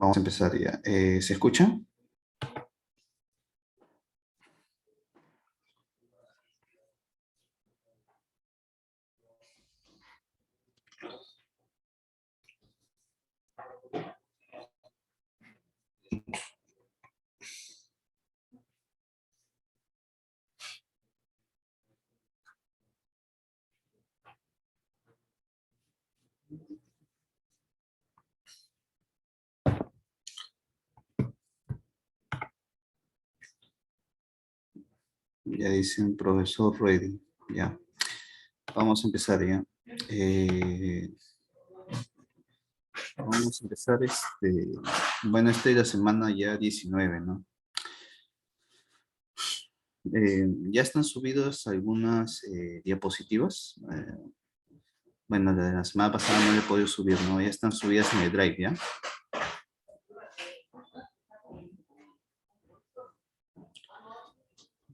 Vamos a empezar ya. ¿Se escucha? Ya dicen profesor ready. Ya. Vamos a empezar ya. Eh, Vamos a empezar bueno, esta es la semana ya 19, ¿no? Ya están subidas algunas diapositivas. Bueno, la de la semana pasada no le he podido subir, ¿no? Ya están subidas en el Drive, ¿ya?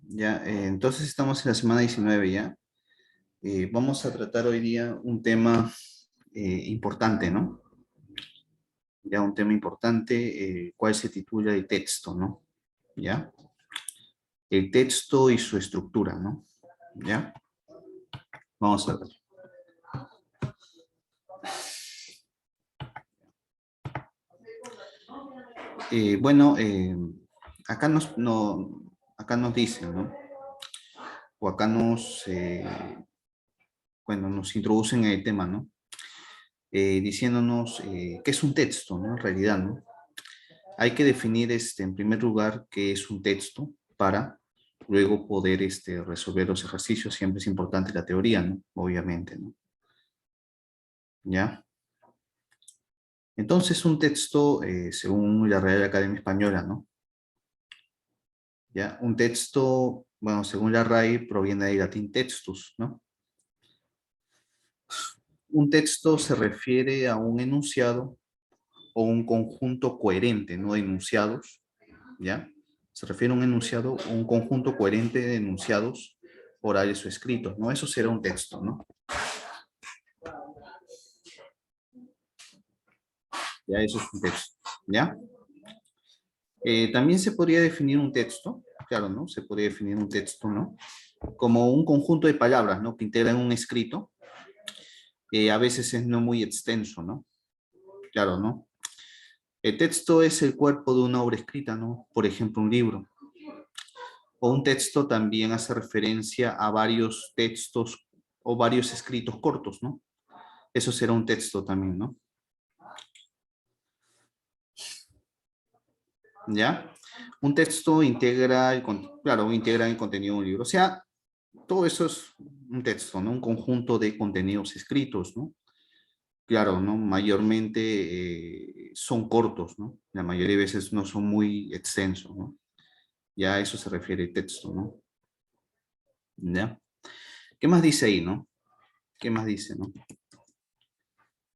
Ya, entonces estamos en la semana 19 ya. Vamos a tratar hoy día un tema importante, ¿no? Ya un tema importante, cuál se titula el texto, ¿no? ¿Ya? El texto y su estructura, ¿no? ¿Ya? Vamos a ver. Bueno, acá acá nos dicen, ¿no? O acá bueno, nos introducen en el tema, ¿no? Diciéndonos qué es un texto, ¿no? En realidad, ¿no? Hay que definir, en primer lugar, qué es un texto para luego poder resolver los ejercicios. Siempre es importante la teoría, ¿no? Obviamente, ¿no? ¿Ya? Entonces, un texto, según la Real Academia Española, ¿no? ¿Ya? Un texto, bueno, según la RAI, proviene del latín textus, ¿no? Un texto se refiere a un enunciado o un conjunto coherente, no de enunciados, ¿ya? Se refiere a un enunciado o un conjunto coherente de enunciados orales o escritos, ¿no? Eso será un texto, ¿no? Ya, eso es un texto, ¿ya? También se podría definir un texto, claro, ¿no? Se podría definir un texto, ¿no? Como un conjunto de palabras, ¿no? Que integran un escrito, a veces es no muy extenso, ¿no? Claro, ¿no? El texto es el cuerpo de una obra escrita, ¿no? Por ejemplo, un libro. O un texto también hace referencia a varios textos o varios escritos cortos, ¿no? Eso será un texto también, ¿no? ¿Ya? Un texto integra claro, integra el contenido de un libro. O sea, todo eso es un texto, ¿no? Un conjunto de contenidos escritos, ¿no? Claro, ¿no? Mayormente son cortos, ¿no? La mayoría de veces no son muy extensos, ¿no? Ya a eso se refiere el texto, ¿no? ¿Ya? ¿Qué más dice ahí, no? ¿Qué más dice, no?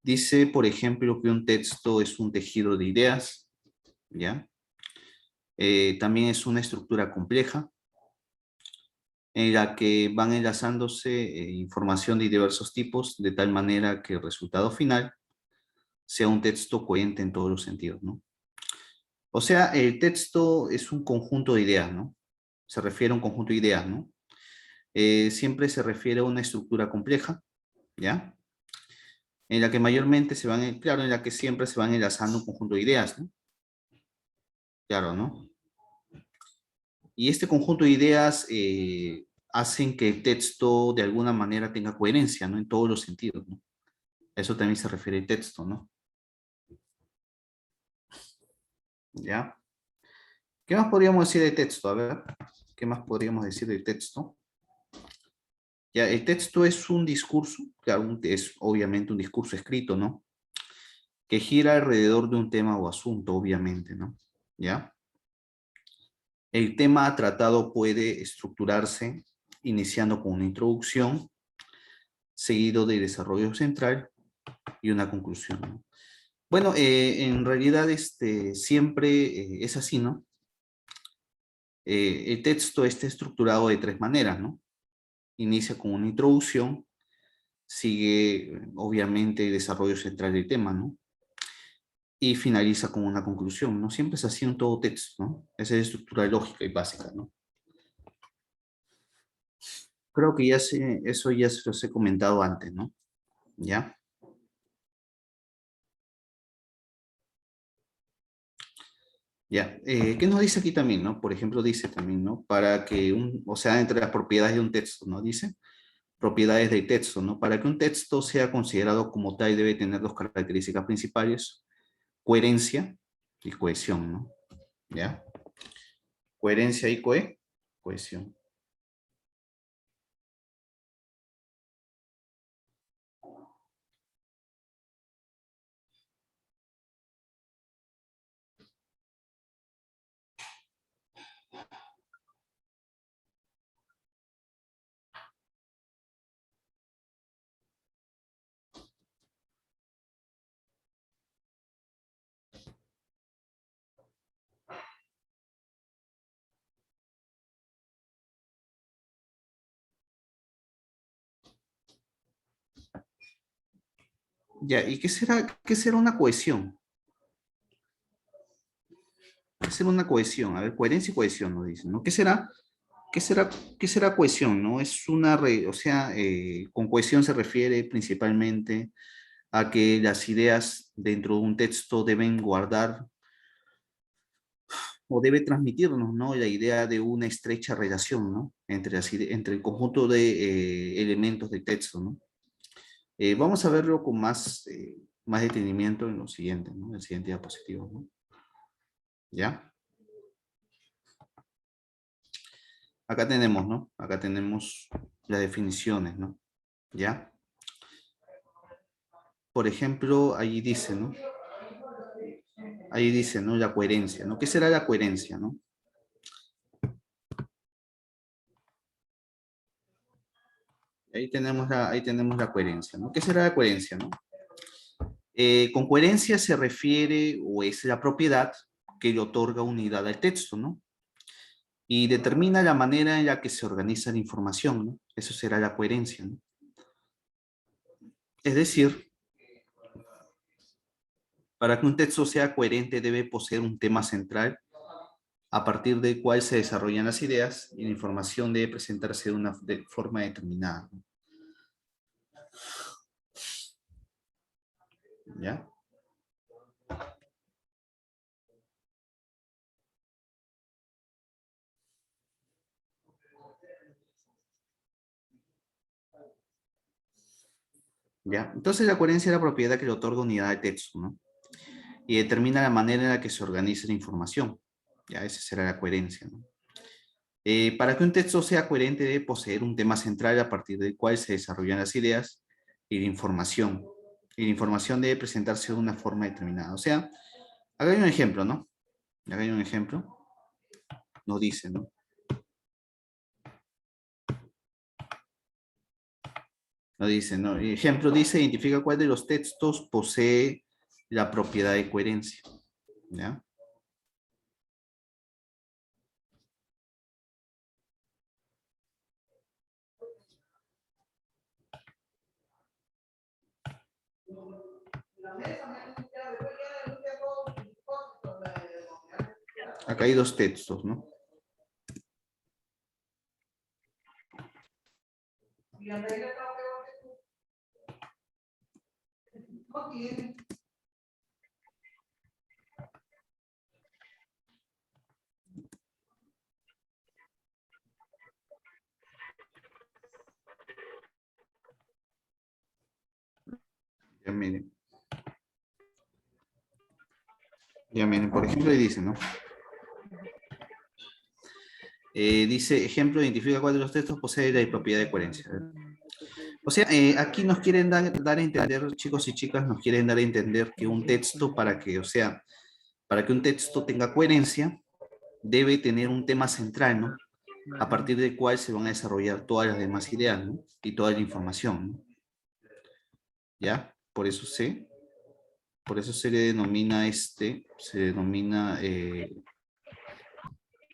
Dice, por ejemplo, que un texto es un tejido de ideas, ¿ya? También es una estructura compleja en la que van enlazándose información de diversos tipos de tal manera que el resultado final sea un texto coherente en todos los sentidos, ¿no? O sea, el texto es un conjunto de ideas, ¿no? Se refiere a un conjunto de ideas, ¿no? Siempre se refiere a una estructura compleja, ¿ya? En la que mayormente claro, en la que siempre se van enlazando un conjunto de ideas, ¿no? Claro, ¿no? Y este conjunto de ideas hacen que el texto de alguna manera tenga coherencia, ¿no? En todos los sentidos, ¿no? A eso también se refiere el texto, ¿no? ¿Ya? ¿Qué más podríamos decir de texto? A ver, ¿qué más podríamos decir de texto? Ya, el texto es un discurso, claro, es obviamente un discurso escrito, ¿no? Que gira alrededor de un tema o asunto, obviamente, ¿no? ¿Ya? El tema tratado puede estructurarse iniciando con una introducción, seguido de desarrollo central y una conclusión, ¿no? Bueno, en realidad siempre es así, ¿no? El texto está estructurado de tres maneras, ¿no? Inicia con una introducción, sigue obviamente el desarrollo central del tema, ¿no? y finaliza con una conclusión, ¿no? Siempre es así en todo texto, ¿no? Esa es la estructura lógica y básica, ¿no? Creo que eso ya se los he comentado antes, ¿no? ¿Ya? Ya. ¿Qué nos dice aquí también, no? Por ejemplo, dice también, ¿no? Para que o sea, entre las propiedades de un texto, ¿no? Dice, propiedades del texto, ¿no? Para que un texto sea considerado como tal, debe tener dos características principales, coherencia y cohesión, ¿no? ¿Ya? Coherencia y cohesión. Ya, ¿y qué será una cohesión? ¿Qué será una cohesión? A ver, coherencia y cohesión nos dicen, ¿no? ¿Qué será, qué será cohesión, no? Es o sea, con cohesión se refiere principalmente a que las ideas dentro de un texto deben guardar o debe transmitirnos, ¿no? La idea de una estrecha relación, ¿no? Entre el conjunto de elementos del texto, ¿no? Vamos a verlo con más detenimiento en lo siguiente, ¿no? En el siguiente diapositivo, ¿no? ¿Ya? Acá tenemos, ¿no? Acá tenemos las definiciones, ¿no? ¿Ya? Por ejemplo, ahí dice, ¿no? Ahí dice, ¿no? La coherencia, ¿no? ¿Qué será la coherencia, no? Ahí tenemos la coherencia, ¿no? ¿Qué será la coherencia, no? Con coherencia se refiere o es la propiedad que le otorga unidad al texto, ¿no? Y determina la manera en la que se organiza la información, ¿no? Eso será la coherencia, ¿no? Es decir, para que un texto sea coherente debe poseer un tema central a partir del cual se desarrollan las ideas y la información debe presentarse de forma determinada, ¿no? ¿Ya? ¿Ya? Entonces la coherencia es la propiedad que le otorga unidad al texto, ¿no? Y determina la manera en la que se organiza la información. Ya, esa será la coherencia, ¿no? Para que un texto sea coherente debe poseer un tema central a partir del cual se desarrollan las ideas y la información. Y la información debe presentarse de una forma determinada. O sea, acá hay un ejemplo, ¿no? Acá hay un ejemplo. Nos dice, ¿no? Nos dice, ¿no? El ejemplo dice, identifica cuál de los textos posee la propiedad de coherencia. ¿Ya? Acá hay dos textos, ¿no? Ya miren. Ya miren, por ejemplo, ahí dice, ¿no? Dice, ejemplo, identifica cuál de los textos posee la propiedad de coherencia. O sea, aquí nos quieren dar a entender, chicos y chicas, nos quieren dar a entender que un texto o sea, para que un texto tenga coherencia, debe tener un tema central, ¿no? A partir del cual se van a desarrollar todas las demás ideas, ¿no? Y toda la información, ¿no? ¿Ya? Por eso se le denomina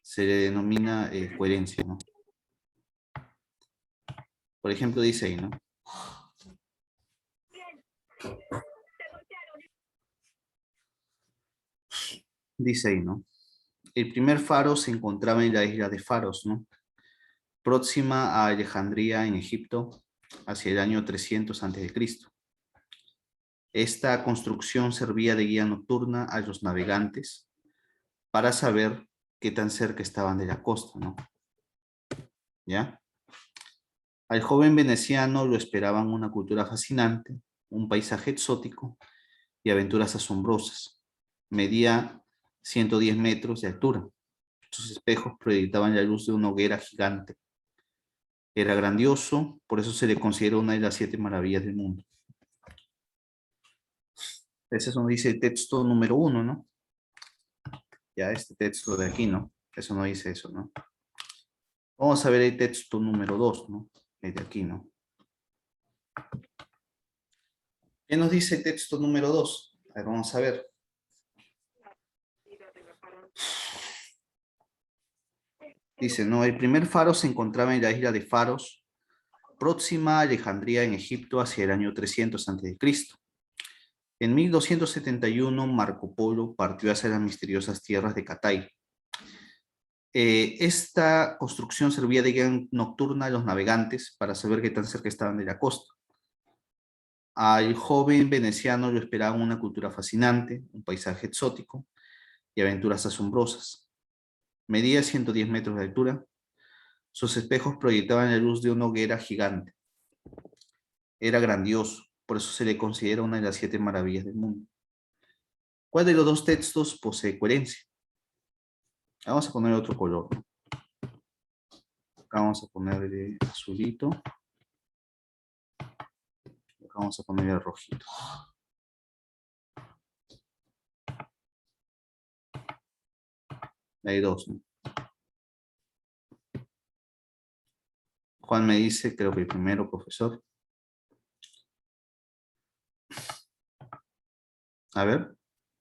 se le denomina coherencia, ¿no? Por ejemplo, dice ahí, ¿no? Dice ahí, ¿no? El primer faro se encontraba en la isla de Faros, ¿no? Próxima a Alejandría en Egipto, hacia el año 300 a.C. Esta construcción servía de guía nocturna a los navegantes para saber qué tan cerca estaban de la costa, ¿no? ¿Ya? Al joven veneciano lo esperaban una cultura fascinante, un paisaje exótico y aventuras asombrosas. Medía 110 metros de altura. Sus espejos proyectaban la luz de una hoguera gigante. Era grandioso, por eso se le considera una de las 7 maravillas del mundo. Ese es donde dice el texto número 1, ¿no? Ya este texto de aquí, ¿no? Eso no dice eso, ¿no? Vamos a ver el texto número 2, ¿no? El de aquí, ¿no? ¿Qué nos dice el texto número 2? A ver, vamos a ver. Dice, ¿no? El primer faro se encontraba en la isla de Faros, próxima a Alejandría en Egipto hacia el año 300 a.C. En 1271, Marco Polo partió hacia las misteriosas tierras de Catay. Esta construcción servía de guía nocturna a los navegantes para saber qué tan cerca estaban de la costa. Al joven veneciano lo esperaba una cultura fascinante, un paisaje exótico y aventuras asombrosas. Medía 110 metros de altura. Sus espejos proyectaban la luz de una hoguera gigante. Era grandioso, por eso se le considera una de las 7 maravillas del mundo. ¿Cuál de los dos textos posee coherencia? Vamos a poner otro color. Acá vamos a poner el azulito. Acá vamos a poner el rojito. Hay dos, ¿no? Juan me dice, creo que el primero, profesor. A ver,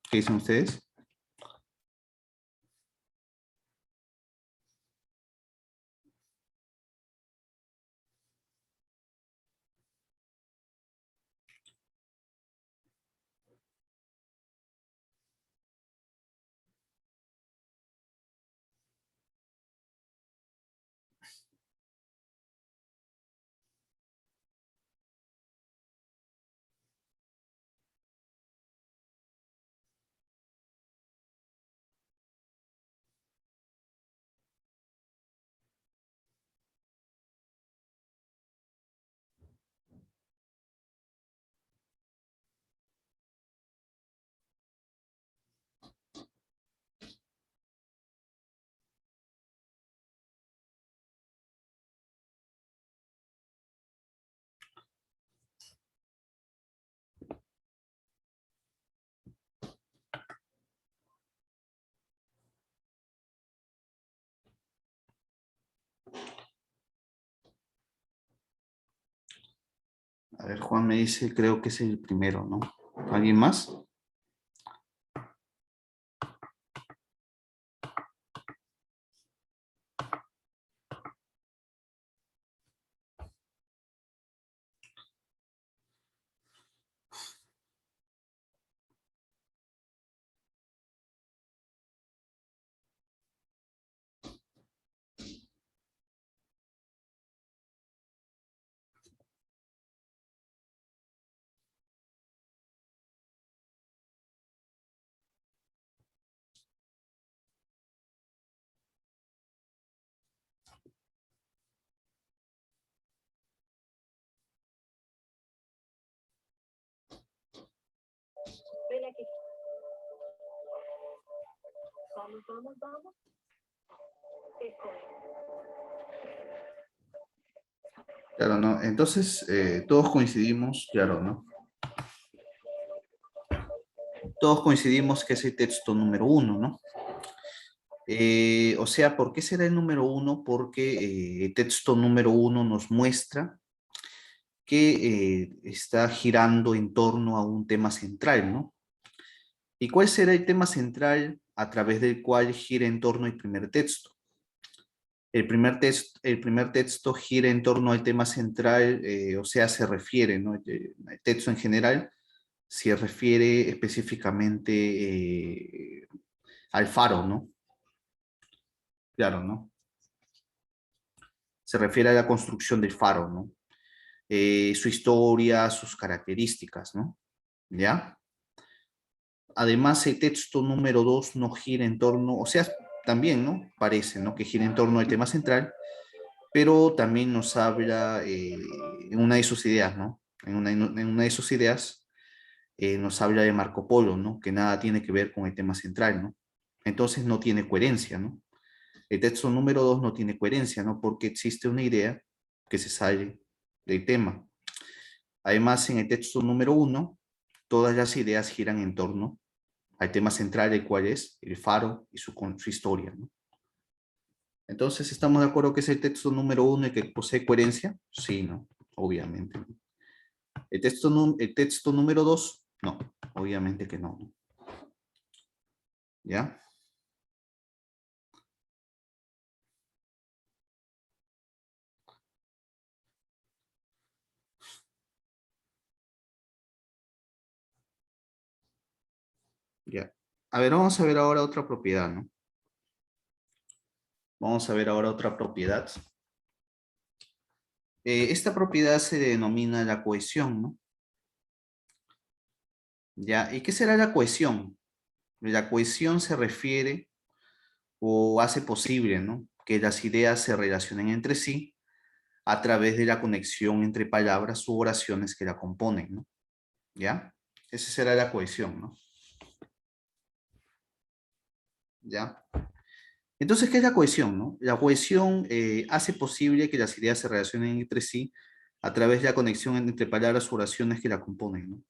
¿qué dicen ustedes? A ver, Juan me dice, creo que es el primero, ¿no? ¿Alguien más? Ven aquí. Vamos, vamos, vamos. Eso Claro, ¿no? Entonces, todos coincidimos, claro, ¿no? Todos coincidimos que es el texto número 1, ¿no? O sea, ¿por qué será el número 1? Porque el texto número 1 nos muestra que está girando en torno a un tema central, ¿no? ¿Y cuál será el tema central a través del cual gira en torno el primer texto? El primer texto gira en torno al tema central, o sea, se refiere, ¿no? El texto en general se refiere específicamente al faro, ¿no? Claro, ¿no? Se refiere a la construcción del faro, ¿no? Su historia, sus características, ¿no? ¿Ya? Además, el texto número 2 no gira en torno, o sea, también, ¿no? Parece, ¿no? Que gira en torno al tema central, pero también nos habla en una de sus ideas, ¿no? En una de sus ideas nos habla de Marco Polo, ¿no? Que nada tiene que ver con el tema central, ¿no? Entonces no tiene coherencia, ¿no? El texto número 2 no tiene coherencia, ¿no? Porque existe una idea que se sale del tema. Además, en el texto número 1, todas las ideas giran en torno al tema central, el cual es el faro y su historia, ¿no? Entonces, ¿estamos de acuerdo que es el texto número 1 y que posee coherencia? Sí, ¿no? Obviamente, ¿no? El texto número 2, no, obviamente que no, ¿no? ¿Ya? Ya. A ver, vamos a ver ahora otra propiedad, ¿no? Vamos a ver ahora otra propiedad. Esta propiedad se denomina la cohesión, ¿no? ¿Ya? ¿Y qué será la cohesión? La cohesión se refiere o hace posible, ¿no? Que las ideas se relacionen entre sí a través de la conexión entre palabras u oraciones que la componen, ¿no? ¿Ya? Esa será la cohesión, ¿no? ¿Ya? Entonces, ¿qué es la cohesión, no? La cohesión hace posible que las ideas se relacionen entre sí a través de la conexión entre palabras u oraciones que la componen, ¿no?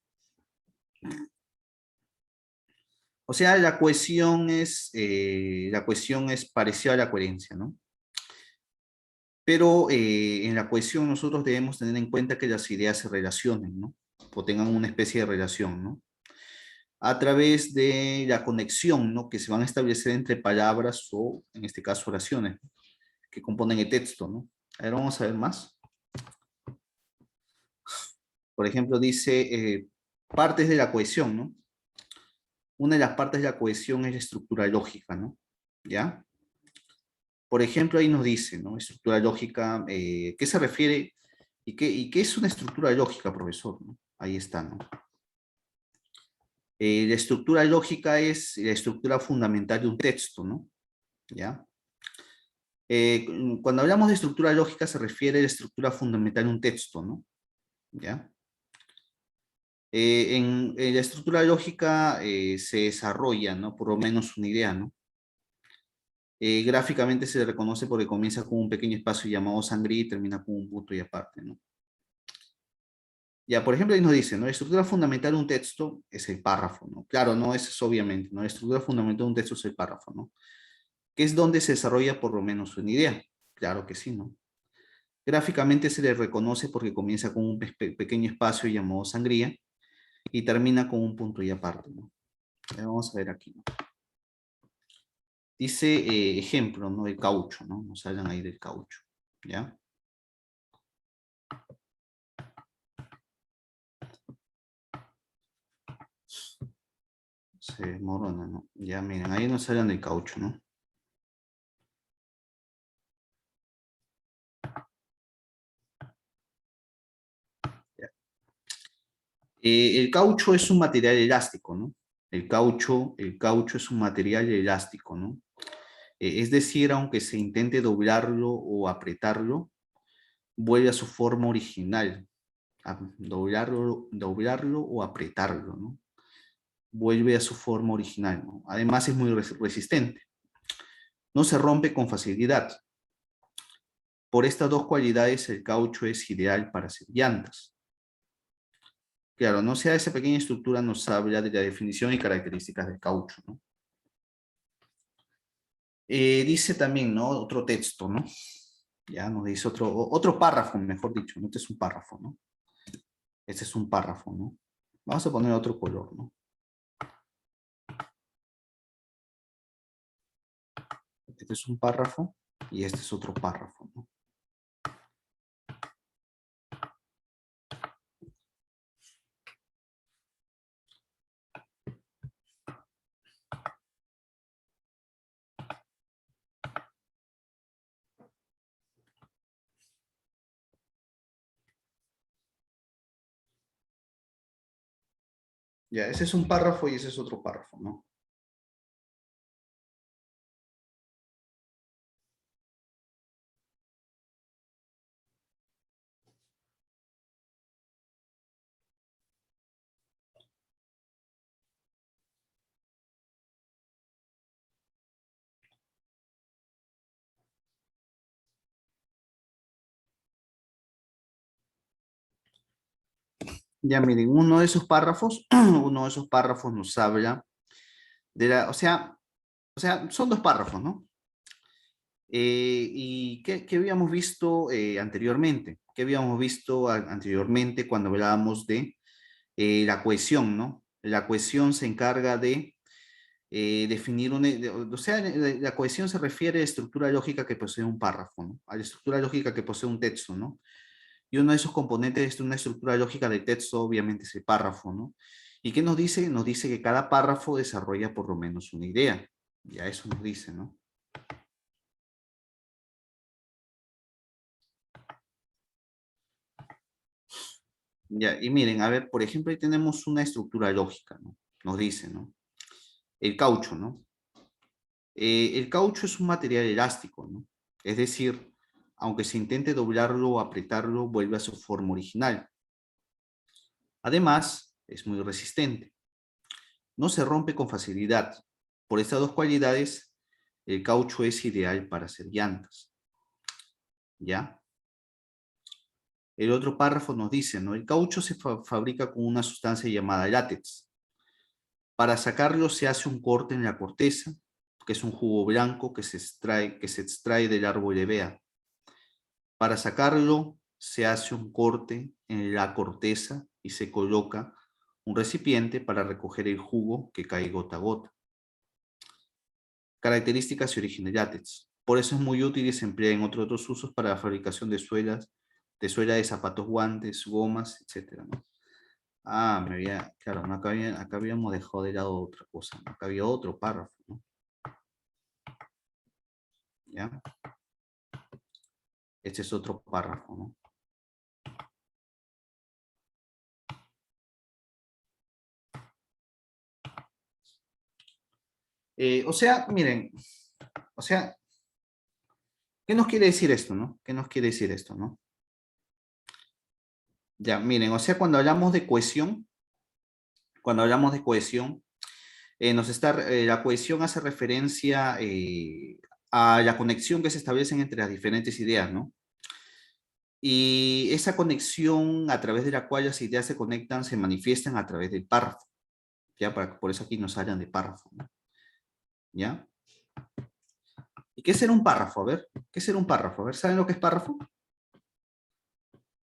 O sea, la cohesión es parecida a la coherencia, ¿no? Pero en la cohesión nosotros debemos tener en cuenta que las ideas se relacionen, ¿no? O tengan una especie de relación, ¿no? A través de la conexión, ¿no? Que se van a establecer entre palabras o, en este caso, oraciones que componen el texto, ¿no? A ver, vamos a ver más. Por ejemplo, dice partes de la cohesión, ¿no? Una de las partes de la cohesión es la estructura lógica, ¿no? ¿Ya? Por ejemplo, ahí nos dice, ¿no? Estructura lógica, ¿qué se refiere? ¿Y qué es una estructura lógica, profesor? ¿No? Ahí está, ¿no? La estructura lógica es la estructura fundamental de un texto, ¿no? ¿Ya? Eh, Cuando hablamos de estructura lógica se refiere a la estructura fundamental de un texto, ¿no? ¿Ya? En la estructura lógica se desarrolla, ¿no? Por lo menos una idea, ¿no? Gráficamente se le reconoce porque comienza con un pequeño espacio llamado sangría y termina con un punto y aparte, ¿no? Ya, por ejemplo, ahí nos dice, ¿no? La estructura fundamental de un texto es el párrafo, ¿no? Claro, no es obviamente, ¿no? La estructura fundamental de un texto es el párrafo, ¿no? Que es donde se desarrolla por lo menos una idea. Claro que sí, ¿no? Gráficamente se le reconoce porque comienza con un pequeño espacio llamado sangría y termina con un punto y aparte, ¿no? Vamos a ver aquí, ¿no? Dice ejemplo, ¿no? El caucho, ¿no? Nos hablan ahí del caucho, ¿ya? Se desmorona, ¿no? Ya miren, ahí nos hablan del caucho, ¿no? Ya. El caucho es un material elástico, ¿no? El caucho es un material elástico, ¿no? Es decir, aunque se intente doblarlo o apretarlo, vuelve a su forma original. Doblarlo o apretarlo, ¿no? Vuelve a su forma original, ¿no? Además es muy resistente. No se rompe con facilidad. Por estas dos cualidades, el caucho es ideal para hacer llantas. Claro, no sea esa pequeña estructura nos habla de la definición y características del caucho, ¿no? Dice también, ¿no? Otro texto, ¿no? Ya nos dice otro párrafo, mejor dicho, ¿no? Este es un párrafo, ¿no? Este es un párrafo, ¿no? Vamos a poner otro color, ¿no? Este es un párrafo y este es otro párrafo, ¿no? Ya, ese es un párrafo y ese es otro párrafo, ¿no? Ya miren, uno de esos párrafos, uno de esos párrafos nos habla de la, o sea, son dos párrafos, ¿no? ¿Y qué habíamos visto anteriormente? ¿Qué habíamos visto anteriormente cuando hablábamos de la cohesión, ¿no? La cohesión se encarga de definir o sea, la cohesión se refiere a la estructura lógica que posee un párrafo, ¿no? A la estructura lógica que posee un texto, ¿no? Y uno de esos componentes de una estructura lógica de texto, obviamente, es el párrafo, ¿no? ¿Y qué nos dice? Nos dice que cada párrafo desarrolla por lo menos una idea. Ya eso nos dice, ¿no? Ya, y miren, a ver, por ejemplo, ahí tenemos una estructura lógica, ¿no? Nos dice, ¿no? El caucho, ¿no? El caucho es un material elástico, ¿no? Es decir, aunque se intente doblarlo o apretarlo, vuelve a su forma original. Además, es muy resistente. No se rompe con facilidad. Por estas dos cualidades, el caucho es ideal para hacer llantas. ¿Ya? El otro párrafo nos dice, ¿no? El caucho se fabrica con una sustancia llamada látex. Para sacarlo se hace un corte en la corteza, que es un jugo blanco que se extrae del árbol de bea. Para sacarlo se hace un corte en la corteza y se coloca un recipiente para recoger el jugo que cae gota a gota. Características y origen de látex. Por eso es muy útil y se emplea en otros usos para la fabricación de suelas, de suela de zapatos, guantes, gomas, etc., ¿no? Claro, no, acá habíamos dejado de lado otra cosa, ¿no? Acá había otro párrafo, ¿no? ¿Ya? Este es otro párrafo, ¿no? O sea, miren, o sea, ¿qué nos quiere decir esto, no? ¿Qué nos quiere decir esto, no? Ya, miren, o sea, cuando hablamos de cohesión, la cohesión hace referencia a la conexión que se establecen entre las diferentes ideas, ¿no? Y esa conexión a través de la cual las ideas se conectan se manifiestan a través del párrafo, ¿ya? Por eso aquí nos hablan de párrafo, ¿no? ¿Ya? ¿Y qué será un párrafo? A ver, ¿qué será un párrafo? A ver, ¿saben lo que es párrafo?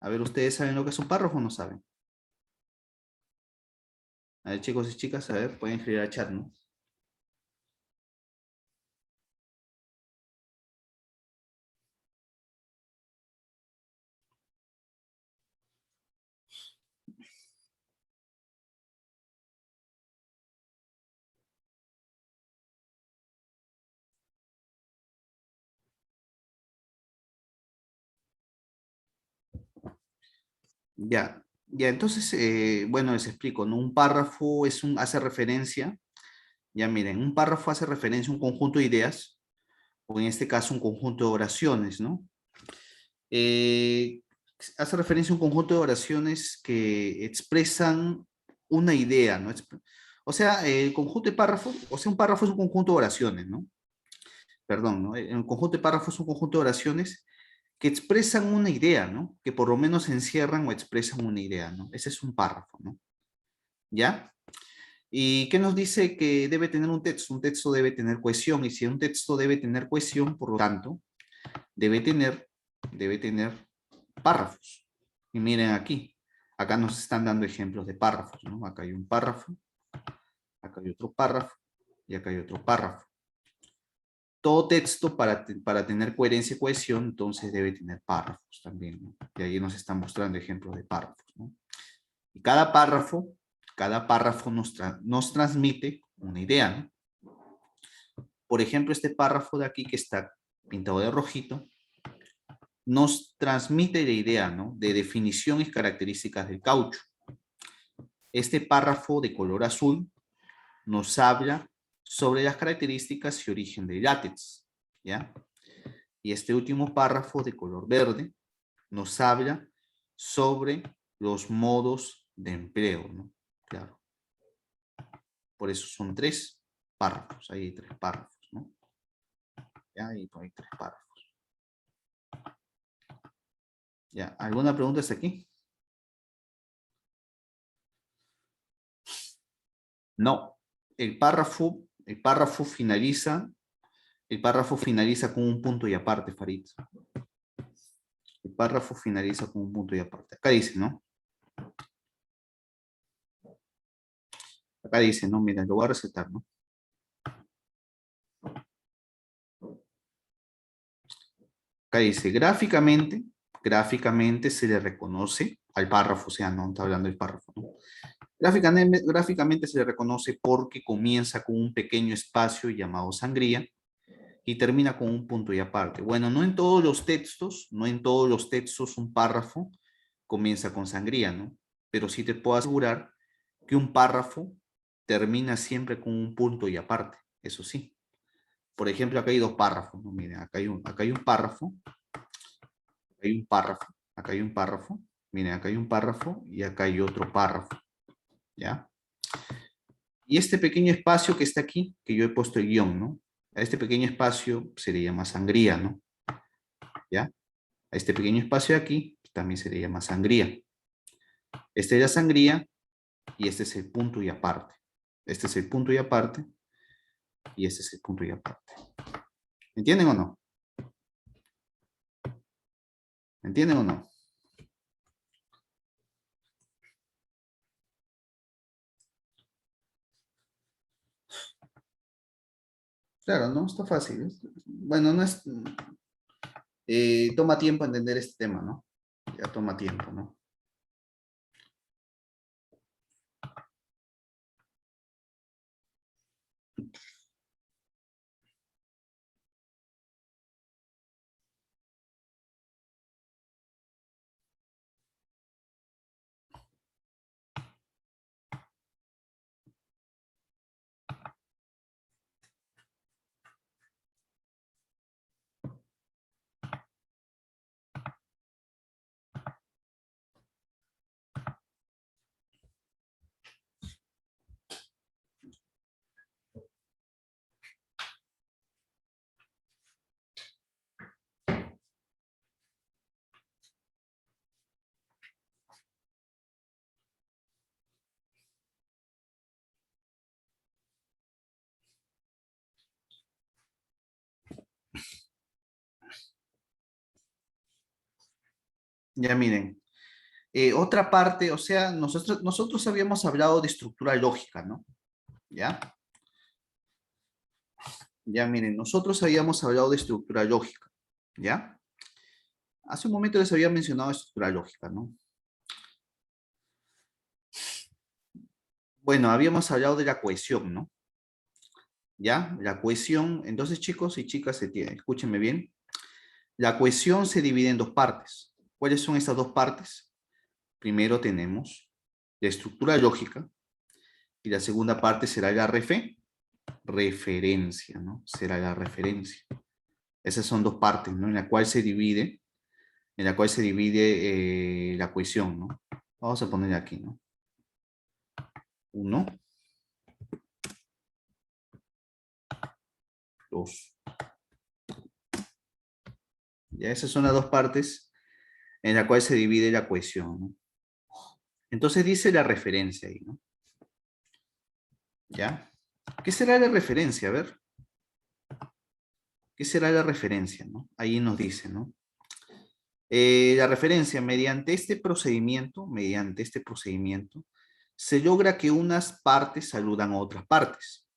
A ver, ¿ustedes saben lo que es un párrafo o no saben? A ver, chicos y chicas, a ver, pueden escribir al chat, ¿no? Ya, ya, entonces, bueno, les explico, ¿no? Un párrafo hace referencia, ya miren, un párrafo hace referencia a un conjunto de ideas, o en este caso un conjunto de oraciones, ¿no? Eh, Hace referencia a un conjunto de oraciones que expresan una idea, ¿no? O sea, el conjunto de párrafos, o sea, un párrafo es un conjunto de oraciones, ¿no? Perdón, ¿no? El conjunto de párrafos es un conjunto de oraciones que expresan una idea, ¿no? Que por lo menos encierran o expresan una idea, ¿no? Ese es un párrafo, ¿no? ¿Ya? ¿Y qué nos dice que debe tener un texto? Un texto debe tener cohesión, y si un texto debe tener cohesión, por lo tanto, debe tener párrafos. Y miren aquí, acá nos están dando ejemplos de párrafos, ¿no? Acá hay un párrafo, acá hay otro párrafo, y acá hay otro párrafo. Todo texto para tener coherencia y cohesión, entonces debe tener párrafos también, ¿no? Y ahí nos están mostrando ejemplos de párrafos, ¿no? Y cada párrafo nos transmite una idea, ¿no? Por ejemplo, este párrafo de aquí que está pintado de rojito, nos transmite la idea, ¿no? De definición y características del caucho. Este párrafo de color azul nos habla sobre las características y origen del látex, ¿ya? Y este último párrafo de color verde nos habla sobre los modos de empleo, ¿no? Claro. Por eso son 3 párrafos, hay 3 párrafos, ¿no? Ya, y hay 3 párrafos. Ya, ¿alguna pregunta hasta aquí? No. El párrafo finaliza con un punto y aparte, Farid. El párrafo finaliza con un punto y aparte. Acá dice, ¿no? Acá dice, ¿no? Mira, lo voy a resaltar, ¿no? Acá dice, gráficamente se le reconoce al párrafo, o sea, no está hablando del párrafo, ¿no? Gráficamente se le reconoce porque comienza con un pequeño espacio llamado sangría y termina con un punto y aparte. Bueno, no en todos los textos un párrafo comienza con sangría, ¿no? Pero sí te puedo asegurar que un párrafo termina siempre con un punto y aparte, eso sí. Por ejemplo, acá hay 2 párrafos, ¿no? Miren, acá hay un párrafo, acá hay un párrafo, miren, acá hay un párrafo y acá hay otro párrafo, ¿ya? Y este pequeño espacio que está aquí, que yo he puesto el guión, ¿no? A este pequeño espacio se le llama sangría, ¿no? ¿Ya? A este pequeño espacio de aquí también se le llama sangría. Esta es la sangría y este es el punto y aparte. Este es el punto y aparte y este es el punto y aparte. ¿Entienden o no? ¿Entienden o no? Claro, no está fácil. Bueno, no es... toma tiempo entender este tema, ¿no? Ya toma tiempo, ¿no? Ya miren. Otra parte, o sea, nosotros habíamos hablado de estructura lógica, ¿no? ¿Ya? Ya miren, nosotros habíamos hablado de estructura lógica, ¿ya? Hace un momento les había mencionado estructura lógica, ¿no? Bueno, habíamos hablado de la cohesión, ¿no? ¿Ya? La cohesión, entonces chicos y chicas, escúchenme bien. La cohesión se divide en 2 partes. ¿Cuáles son estas 2 partes? Primero tenemos la estructura lógica y la segunda parte será la referencia, ¿no? Será la referencia. Esas son 2 partes, ¿no? En la cual se divide la cohesión, ¿no? Vamos a poner aquí, ¿no? 1, 2. Ya esas son las 2 partes en la cual se divide la cohesión, ¿no? Entonces dice la referencia ahí, ¿no? ¿Ya? ¿Qué será la referencia? A ver. ¿Qué será la referencia, no? Ahí nos dice, ¿no? La referencia, mediante este procedimiento, se logra que unas partes saludan a otras partes.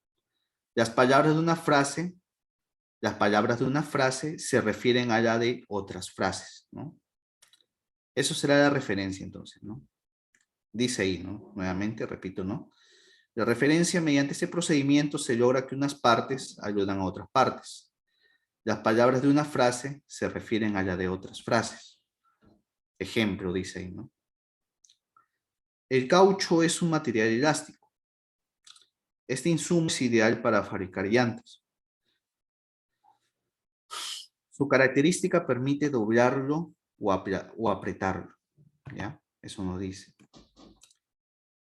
Las palabras de una frase se refieren a la de otras frases, ¿no? Eso será la referencia entonces, ¿no? Dice ahí, ¿no? Nuevamente, repito, ¿no? La referencia, mediante este procedimiento, se logra que unas partes ayudan a otras partes. Las palabras de una frase se refieren a la de otras frases. Ejemplo, dice ahí, ¿no? El caucho es un material elástico. Este insumo es ideal para fabricar llantas. Su característica permite doblarlo o apretarlo. ¿Ya? Eso nos dice.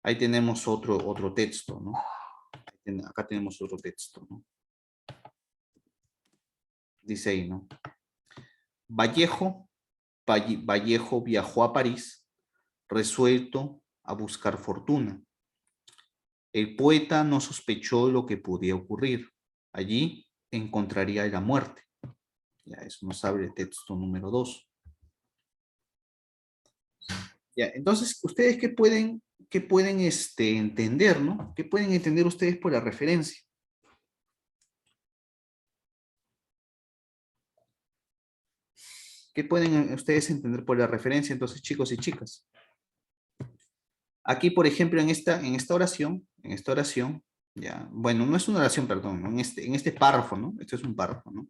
Ahí tenemos otro texto, ¿no? Acá tenemos otro texto, ¿no? Dice ahí, ¿no? Vallejo viajó a París resuelto a buscar fortuna. El poeta no sospechó lo que podía ocurrir. Allí encontraría la muerte. Ya, eso nos abre el texto número 2. Ya, entonces, ¿ustedes qué pueden entender, ¿no? ¿Qué pueden entender ustedes por la referencia? ¿Qué pueden ustedes entender por la referencia, entonces, chicos y chicas? Aquí, por ejemplo, en esta oración, ya, bueno, no es una oración, perdón, ¿no? En este párrafo, ¿no? Esto es un párrafo, ¿no?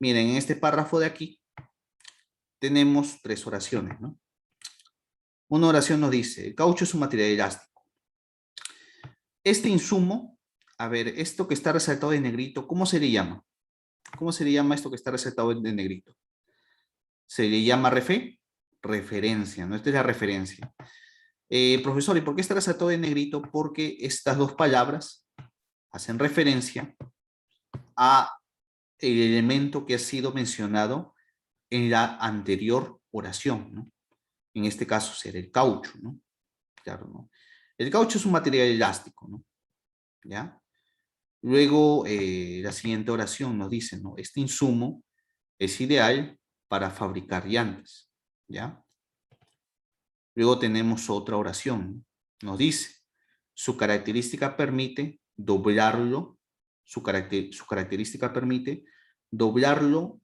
Miren, en este párrafo de aquí tenemos 3 oraciones, ¿no? Una oración nos dice, el caucho es un material elástico. Este insumo, a ver, esto que está resaltado en negrito, ¿cómo se le llama? ¿Cómo se le llama esto que está resaltado en negrito? Se le llama referencia, ¿no? Esta es la referencia. Profesor, ¿y por qué está resaltado en negrito? Porque estas 2 palabras hacen referencia a el elemento que ha sido mencionado en la anterior oración, ¿no? En este caso será el caucho, ¿no? Claro, ¿no? El caucho es un material elástico, ¿no? ¿Ya? Luego, la siguiente oración nos dice, ¿no? Este insumo es ideal para fabricar llantas, ¿ya? Luego tenemos otra oración, ¿no? Nos dice, su característica permite doblarlo, su característica permite doblarlo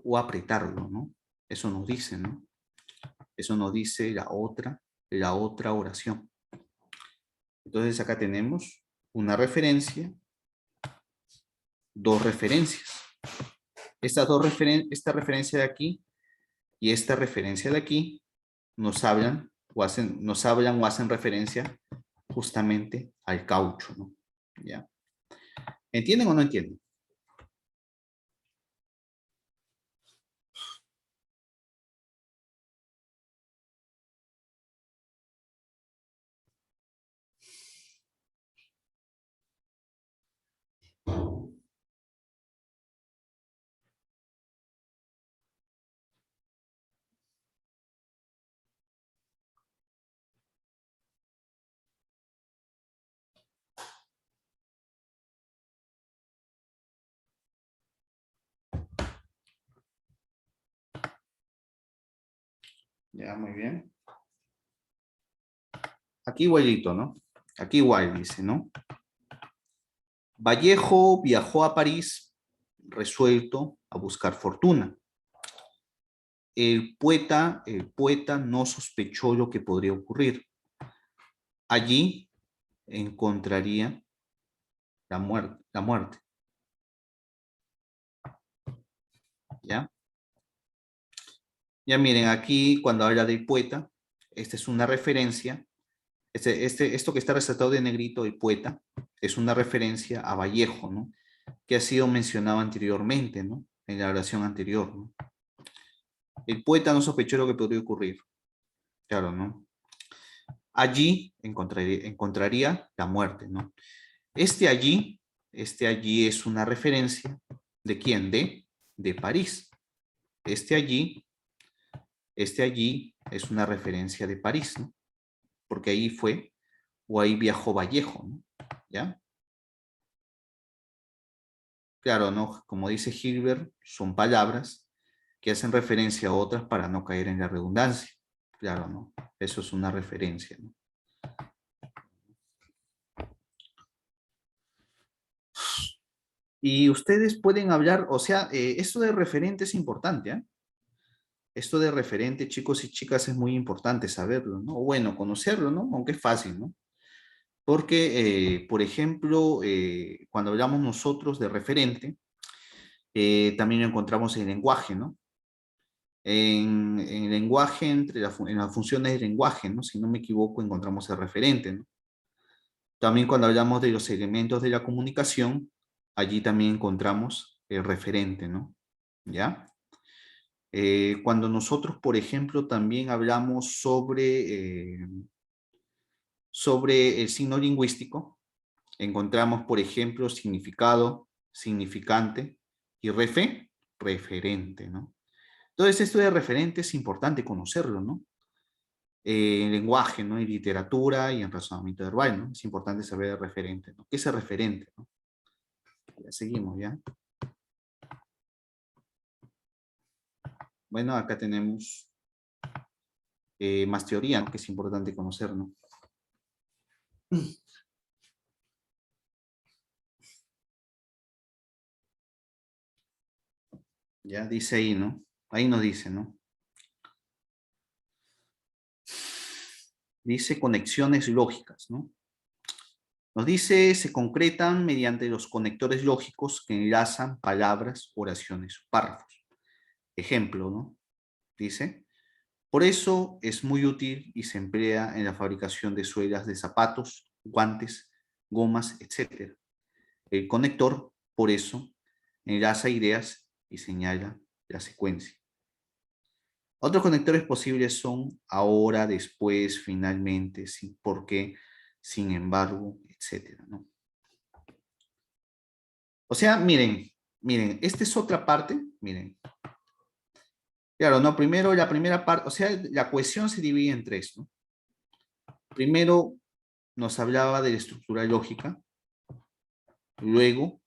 o apretarlo, ¿no? Eso nos dice, ¿no? Eso nos dice la otra oración. Entonces acá tenemos una referencia, 2 referencias. Esta referencia de aquí y esta referencia de aquí nos hablan o hacen referencia justamente al caucho, ¿no? ¿Ya? ¿Entienden o no entienden? Ya, muy bien. Aquí igualito, ¿no? Aquí igual dice, ¿no? Vallejo viajó a París resuelto a buscar fortuna. El poeta no sospechó lo que podría ocurrir. Allí encontraría la muerte. ¿Ya? Ya miren, aquí cuando habla del poeta, esta es una referencia. Esto que está resaltado de negrito, el poeta, es una referencia a Vallejo, ¿no? Que ha sido mencionado anteriormente, ¿no? En la oración anterior, ¿no? El poeta no sospechó lo que podría ocurrir. Claro, ¿no? Allí encontraría la muerte, ¿no? Este allí es una referencia ¿de quién? De París. Este allí es una referencia de París, ¿no? Porque ahí fue, o ahí viajó Vallejo, ¿no? ¿Ya? Claro, ¿no? Como dice Hilbert, son palabras que hacen referencia a otras para no caer en la redundancia. Claro, ¿no? Eso es una referencia, ¿no? Y ustedes pueden hablar, o sea, esto de referente es importante, ¿eh? Esto de referente, chicos y chicas, es muy importante saberlo, ¿no? O bueno, conocerlo, ¿no? Aunque es fácil, ¿no? Porque, por ejemplo, cuando hablamos nosotros de referente, también lo encontramos en el lenguaje, ¿no? En lenguaje, en las funciones de lenguaje, ¿no? Si no me equivoco, encontramos el referente, ¿no? También cuando hablamos de los elementos de la comunicación, allí también encontramos el referente, ¿no? ¿Ya? Cuando nosotros, por ejemplo, también hablamos sobre el signo lingüístico, encontramos, por ejemplo, significado, significante y referente, ¿no? Entonces, esto de referente es importante conocerlo, ¿no? En lenguaje, ¿no? En literatura y en razonamiento verbal, ¿no? Es importante saber el referente, ¿no? ¿Qué es el referente, no? Ya seguimos, ¿ya? Bueno, acá tenemos más teoría, ¿no? Que es importante conocer, ¿no? Ya dice ahí, ¿no? Ahí nos dice, ¿no? Dice conexiones lógicas, ¿no? Nos dice, se concretan mediante los conectores lógicos que enlazan palabras, oraciones o párrafos. Ejemplo, ¿no? Dice, por eso es muy útil y se emplea en la fabricación de suelas de zapatos, guantes, gomas, etc. El conector, por eso, enlaza ideas y señala la secuencia. Otros conectores posibles son ahora, después, finalmente, sin por qué, sin embargo, etc., ¿no? O sea, miren, esta es otra parte, miren. Claro, no, primero la primera parte, o sea, la cohesión se divide en tres, ¿no? Primero nos hablaba de la estructura lógica, luego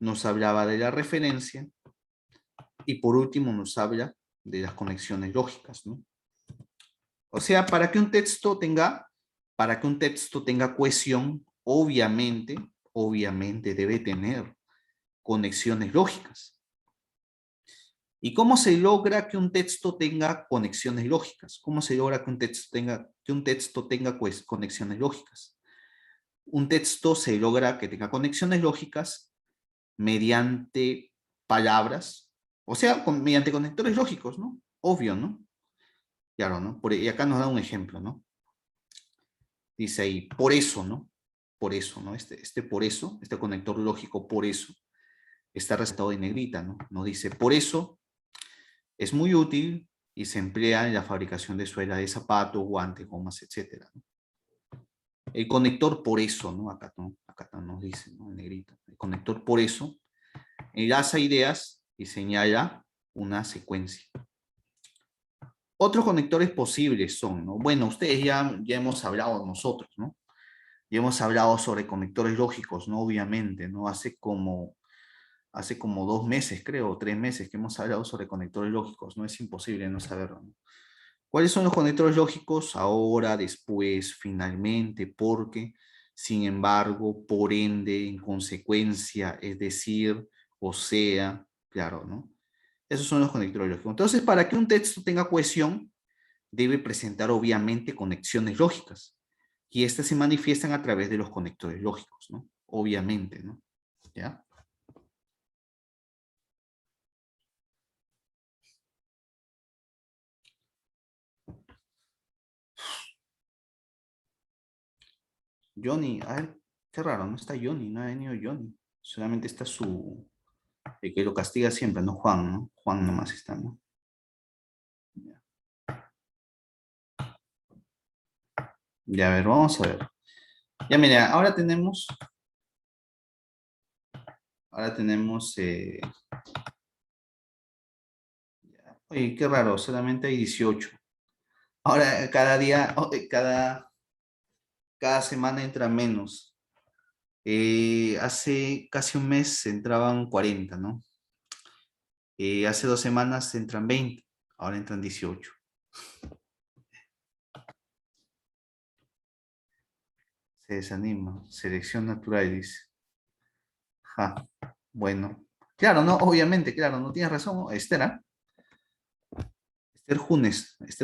nos hablaba de la referencia y por último nos habla de las conexiones lógicas, ¿no? O sea, para que un texto tenga cohesión, obviamente debe tener conexiones lógicas. ¿Y cómo se logra que un texto tenga conexiones lógicas? ¿Cómo se logra que un texto tenga conexiones lógicas? Un texto se logra que tenga conexiones lógicas mediante palabras, o sea, mediante conectores lógicos, ¿no? Obvio, ¿no? Claro, ¿no? Y acá nos da un ejemplo, ¿no? Dice ahí, por eso, ¿no? Por eso, ¿no? Por eso, este conector lógico, por eso, está resaltado en negrita, ¿no? Nos dice, por eso es muy útil y se emplea en la fabricación de suela de zapatos, guantes, gomas, etc., ¿no? El conector por eso, ¿no? Acá nos dice, ¿no? En negrita. El conector por eso enlaza ideas y señala una secuencia. Otros conectores posibles son, ¿no? Bueno, ustedes ya hemos hablado nosotros, ¿no? Ya hemos hablado sobre conectores lógicos, ¿no? Obviamente, ¿no? Hace como 2 meses, creo, 3 meses que hemos hablado sobre conectores lógicos, ¿no? Es imposible no saberlo, ¿no? ¿Cuáles son los conectores lógicos? Ahora, después, finalmente, porque, sin embargo, por ende, en consecuencia, es decir, o sea, claro, ¿no? Esos son los conectores lógicos. Entonces, para que un texto tenga cohesión, debe presentar obviamente conexiones lógicas. Y estas se manifiestan a través de los conectores lógicos, ¿no? Obviamente, ¿no? ¿Ya? Johnny, a ver, qué raro, no está Johnny, no ha venido Johnny. Solamente está el que lo castiga siempre, no Juan, ¿no? Juan nomás está, ¿no? Ya, ya, a ver, vamos a ver. Ya, mira, ahora tenemos, oye, qué raro, solamente hay 18. Ahora, cada día, cada semana entra menos. Hace casi un mes entraban 40, ¿no? Hace 2 semanas entran 20, ahora entran 18. Se desanima, selección natural, dice. Ja, bueno. Claro, no, obviamente, claro, no tienes razón, ¿no? Esther, ¿ah? Esther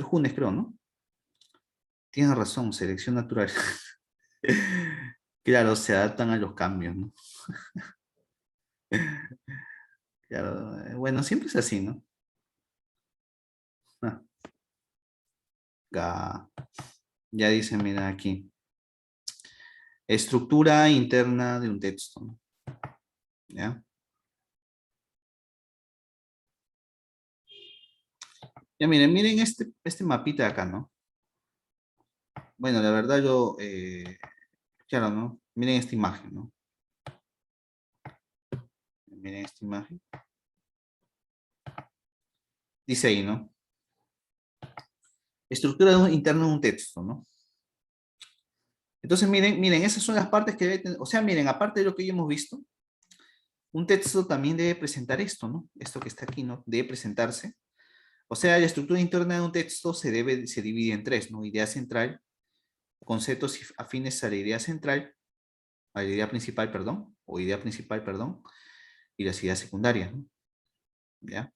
Junes creo, ¿no? Tienes razón, selección natural. Claro, se adaptan a los cambios, ¿no? Claro, bueno, siempre es así, ¿no? Ya dice, mira aquí. Estructura interna de un texto, ¿no? ¿Ya? Ya miren este mapita de acá, ¿no? Bueno, la verdad yo, claro, ¿no? Miren esta imagen, ¿no? Miren esta imagen. Dice ahí, ¿no? Estructura interna de un texto, ¿no? Entonces, miren, esas son las partes que debe tener, o sea, miren, aparte de lo que ya hemos visto, un texto también debe presentar esto, ¿no? Esto que está aquí, ¿no? Debe presentarse. O sea, la estructura interna de un texto se divide en tres, ¿no? Idea central, conceptos afines a la idea central, a la idea principal, perdón, o idea principal, perdón, y las ideas secundarias, ¿no? ¿Ya?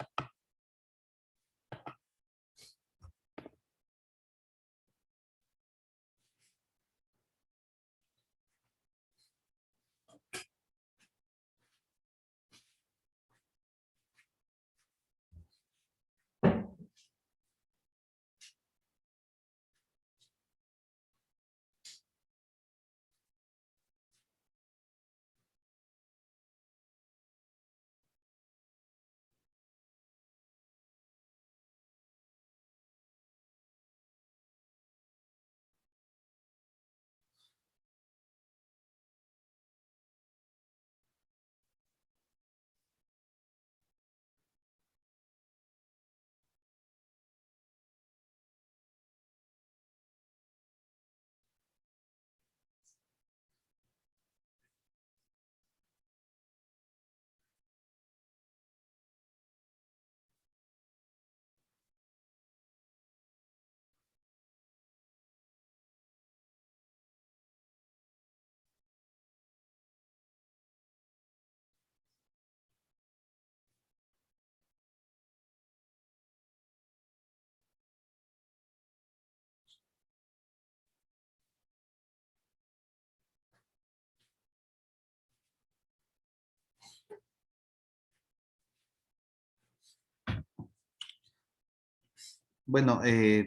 Bueno,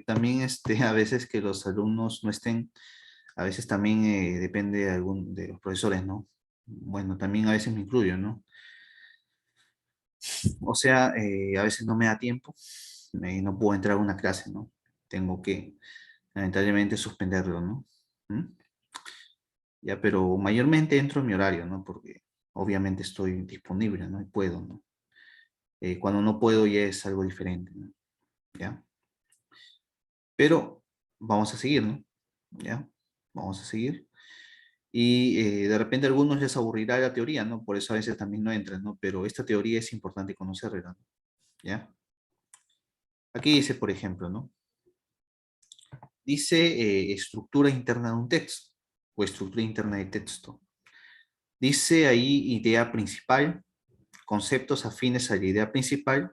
también a veces que los alumnos no estén, a veces también depende de los profesores, ¿no? Bueno, también a veces me incluyo, ¿no? O sea, a veces no me da tiempo y no puedo entrar a una clase, ¿no? Tengo que, lamentablemente, suspenderlo, ¿no? ¿Mm? Ya, pero mayormente entro en mi horario, ¿no? Porque obviamente estoy disponible, ¿no? Y puedo, ¿no? Cuando no puedo ya es algo diferente, ¿no? ¿Ya? Pero vamos a seguir, ¿no? ¿Ya? Vamos a seguir. Y de repente a algunos les aburrirá la teoría, ¿no? Por eso a veces también no entran, ¿no? Pero esta teoría es importante conocerla, ¿no? ¿Ya? Aquí dice, por ejemplo, ¿no? Dice estructura interna de un texto o estructura interna de texto. Dice ahí idea principal, conceptos afines a la idea principal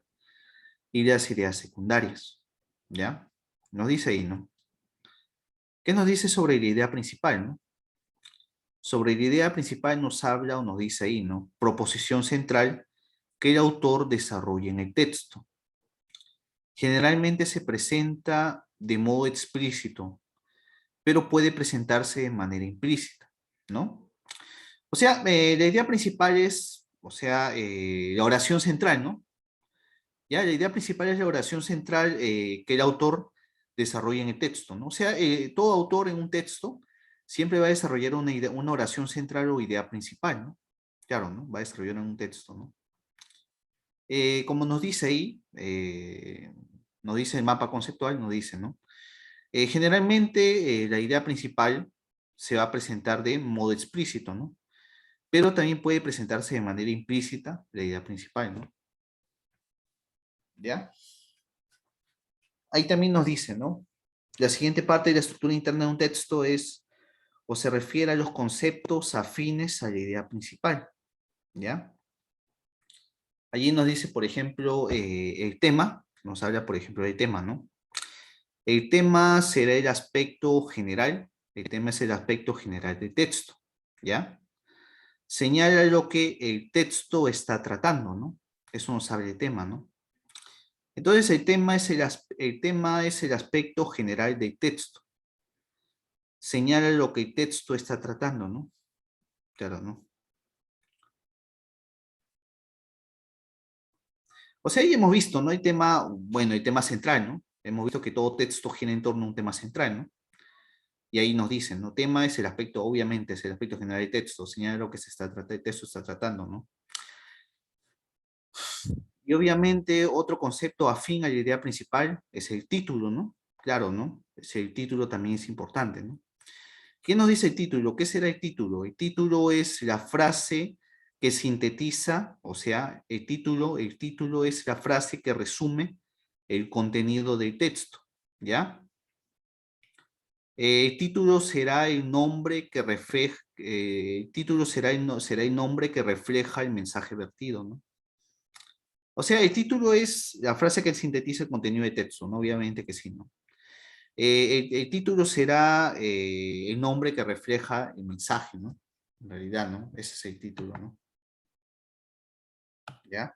y las ideas secundarias. ¿Ya? Nos dice ahí, ¿no? ¿Qué nos dice sobre la idea principal, no? Sobre la idea principal nos habla o nos dice ahí, ¿no? Proposición central que el autor desarrolla en el texto. Generalmente se presenta de modo explícito, pero puede presentarse de manera implícita, ¿no? O sea, la idea principal es, o sea, la oración central, ¿no? Ya, la idea principal es la oración central que el autor desarrolla en el texto, ¿no? O sea, todo autor en un texto siempre va a desarrollar una oración central o idea principal, ¿no? Claro, ¿no? Va a desarrollar en un texto, ¿no? Como nos dice ahí, nos dice el mapa conceptual, nos dice, ¿no? Generalmente la idea principal se va a presentar de modo explícito, ¿no? Pero también puede presentarse de manera implícita la idea principal, ¿no? ¿Ya? Ahí también nos dice, ¿no? La siguiente parte de la estructura interna de un texto es o se refiere a los conceptos afines a la idea principal, ¿ya? Allí nos dice, por ejemplo, el tema, nos habla, por ejemplo, del tema, ¿no? El tema será el aspecto general, el tema es el aspecto general del texto, ¿ya? Señala lo que el texto está tratando, ¿no? Eso nos habla del tema, ¿no? Entonces el tema es el aspecto general del texto. Señala lo que el texto está tratando, ¿no? Claro, ¿no? O sea, ahí hemos visto, ¿no? El tema central, ¿no? Hemos visto que todo texto gira en torno a un tema central, ¿no? Y ahí nos dicen, ¿no? Tema es el aspecto, obviamente, es el aspecto general del texto, señala lo que el texto está tratando, ¿no? Y obviamente otro concepto afín a la idea principal es el título, ¿no? Claro, ¿no? El título también es importante, ¿no? ¿Qué nos dice el título? ¿Qué será el título? El título es la frase que sintetiza, o sea, el título es la frase que resume el contenido del texto, ¿ya? El título será el nombre que refleja, el título será será el nombre que refleja el mensaje vertido, ¿no? O sea, el título es la frase que sintetiza el contenido de texto, ¿no? Obviamente que sí, ¿no? El título será el nombre que refleja el mensaje, ¿no? En realidad, ¿no? Ese es el título, ¿no? ¿Ya?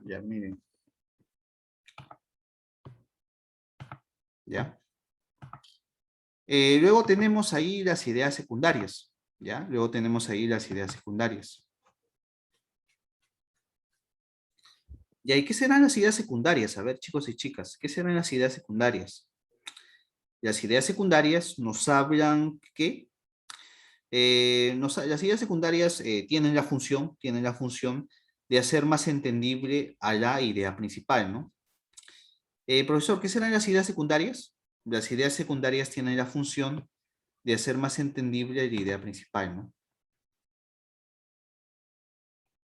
Ya, miren. ¿Ya? Luego tenemos ahí las ideas secundarias, ¿ya? Luego tenemos ahí las ideas secundarias. ¿Y qué serán las ideas secundarias? A ver, chicos y chicas, ¿qué serán las ideas secundarias? Las ideas secundarias nos hablan que las ideas secundarias tienen la función de hacer más entendible a la idea principal, ¿no? Profesor, ¿qué serán las ideas secundarias? Las ideas secundarias tienen la función de hacer más entendible la idea principal, ¿no?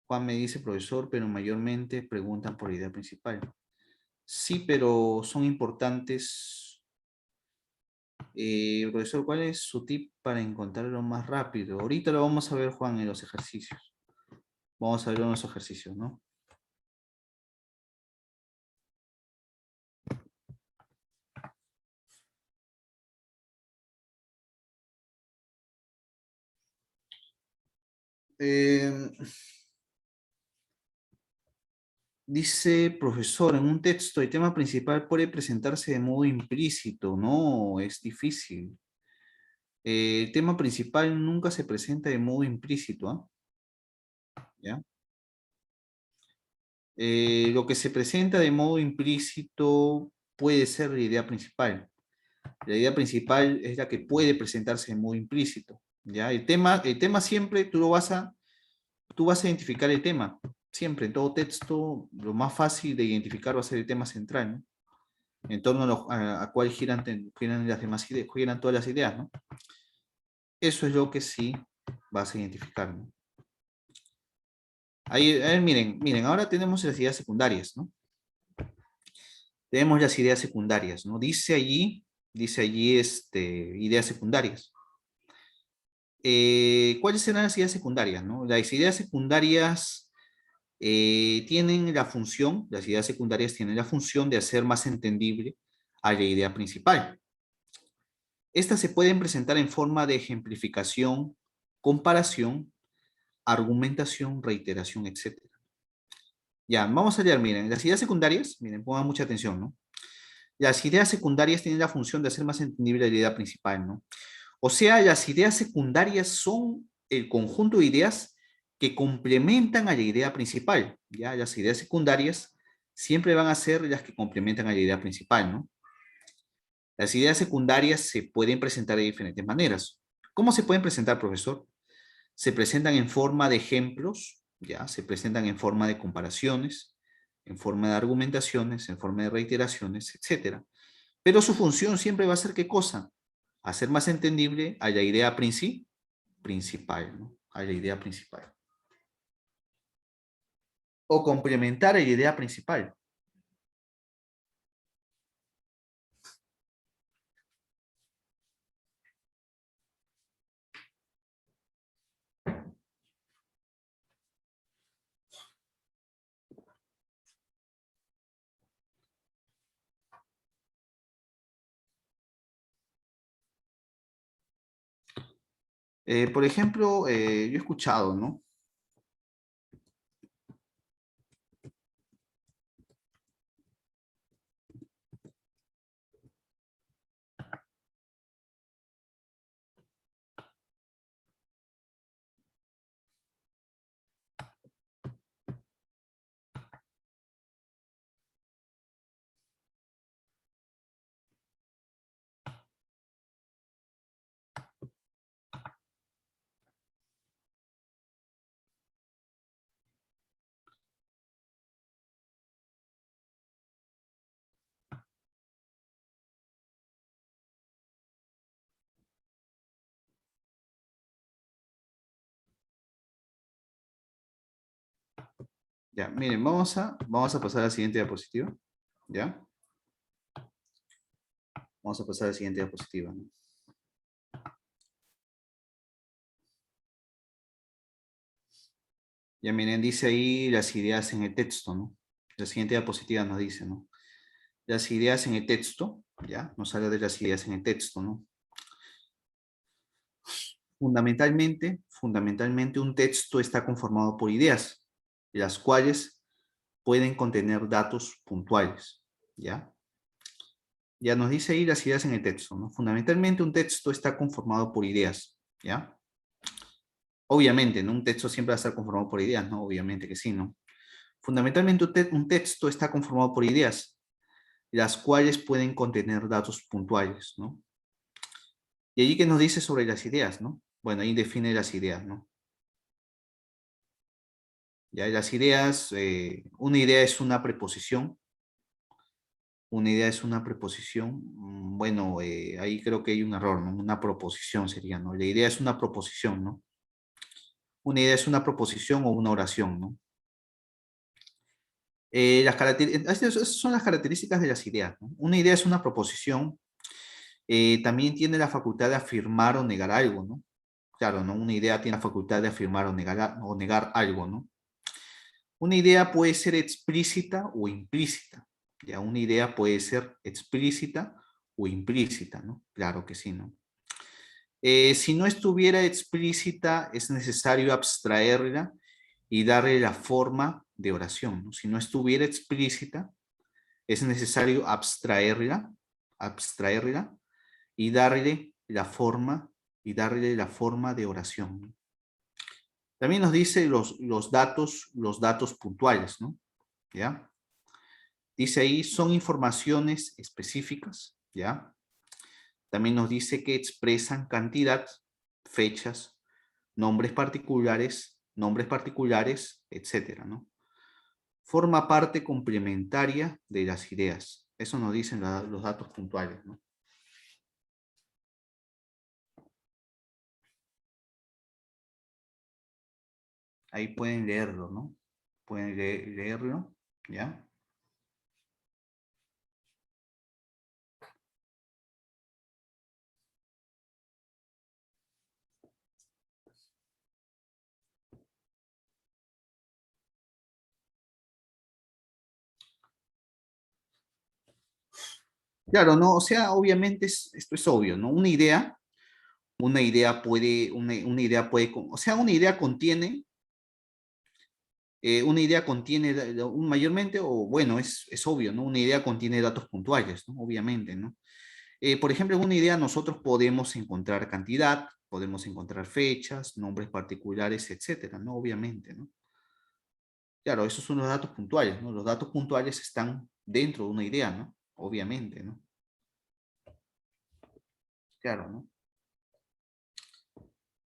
Juan me dice, profesor, pero mayormente preguntan por la idea principal. Sí, pero son importantes. Profesor, ¿cuál es su tip para encontrarlo más rápido? Ahorita lo vamos a ver, Juan, en los ejercicios. Vamos a ver en los ejercicios, ¿no? Eh, Dice, profesor, en un texto el tema principal puede presentarse de modo implícito. No, es difícil. El tema principal nunca se presenta de modo implícito, ¿ah? ¿Ya? Lo que se presenta de modo implícito puede ser la idea principal. La idea principal es la que puede presentarse de modo implícito, ¿ya? El tema siempre tú vas a identificar el tema. Siempre, en todo texto, lo más fácil de identificar va a ser el tema central, ¿no? En torno a cuál giran las demás ideas, giran todas las ideas, ¿no? Eso es lo que sí vas a identificar, ¿no? Ahí, a ver, miren, ahora tenemos las ideas secundarias, ¿no? Tenemos las ideas secundarias, ¿no? Dice allí, ideas secundarias. ¿Cuáles serán las ideas secundarias, no? Las ideas secundarias las ideas secundarias tienen la función de hacer más entendible a la idea principal. Estas se pueden presentar en forma de ejemplificación, comparación, argumentación, reiteración, etc. Ya, vamos a leer, miren, las ideas secundarias, miren, pongan mucha atención, ¿no? Las ideas secundarias tienen la función de hacer más entendible la idea principal, ¿no? O sea, las ideas secundarias son el conjunto de ideas que complementan a la idea principal, ¿ya? Las ideas secundarias siempre van a ser las que complementan a la idea principal, ¿no? Las ideas secundarias se pueden presentar de diferentes maneras. ¿Cómo se pueden presentar, profesor? Se presentan en forma de ejemplos, ¿ya? Se presentan en forma de comparaciones, en forma de argumentaciones, en forma de reiteraciones, etcétera. Pero su función siempre va a ser ¿qué cosa? Hacer más entendible a la idea principal, ¿no? A la idea principal. O complementar a la idea principal. Por ejemplo, yo he escuchado, ¿no? Ya, miren, vamos a pasar a la siguiente diapositiva. ¿Ya? Vamos a pasar a la siguiente diapositiva, ¿no? Ya miren, dice ahí las ideas en el texto, ¿no? La siguiente diapositiva nos dice, ¿no? Las ideas en el texto, ¿ya? Nos habla de las ideas en el texto, ¿no? Fundamentalmente un texto está conformado por ideas, las cuales pueden contener datos puntuales, ¿ya? Ya nos dice ahí las ideas en el texto, ¿no? Fundamentalmente un texto está conformado por ideas, ¿ya? Obviamente, ¿no? Un texto siempre va a estar conformado por ideas, ¿no? Obviamente que sí, ¿no? Fundamentalmente un texto está conformado por ideas, las cuales pueden contener datos puntuales, ¿no? Y allí que nos dice sobre las ideas, ¿no? Bueno, ahí define las ideas, ¿no? Ya las ideas, una idea es una preposición, una idea es una preposición, bueno, ahí creo que hay un error, ¿no? Una proposición sería, ¿no? La idea es una proposición, ¿no? Una idea es una proposición o una oración, ¿no? Esas son las características de las ideas, ¿no? Una idea es una proposición, también tiene la facultad de afirmar o negar algo, ¿no? Claro, ¿no? Una idea tiene la facultad de afirmar o negar algo, ¿no? Una idea puede ser explícita o implícita, ¿ya? Una idea puede ser explícita o implícita, ¿no? Claro que sí, ¿no? Si no estuviera explícita, es necesario abstraerla y darle la forma de oración, ¿no? Si no estuviera explícita, es necesario abstraerla y darle la forma de oración, ¿no? También nos dice los datos puntuales, ¿no? ¿Ya? Dice ahí, son informaciones específicas, ¿ya? También nos dice que expresan cantidad, fechas, nombres particulares, etcétera, ¿no? Forma parte complementaria de las ideas. Eso nos dicen los datos puntuales, ¿no? Ahí pueden leerlo, ¿no? Pueden leerlo, ¿ya? Claro, ¿no? O sea, obviamente esto es obvio, ¿no? Una idea puede, o sea, una idea contiene mayormente, o bueno, es obvio, ¿no? Una idea contiene datos puntuales, ¿no? Obviamente, ¿no? Por ejemplo, en una idea nosotros podemos encontrar cantidad, podemos encontrar fechas, nombres particulares, etcétera, ¿no? Obviamente, ¿no? Claro, esos son los datos puntuales, ¿no? Los datos puntuales están dentro de una idea, ¿no? Obviamente, ¿no? Claro, ¿no?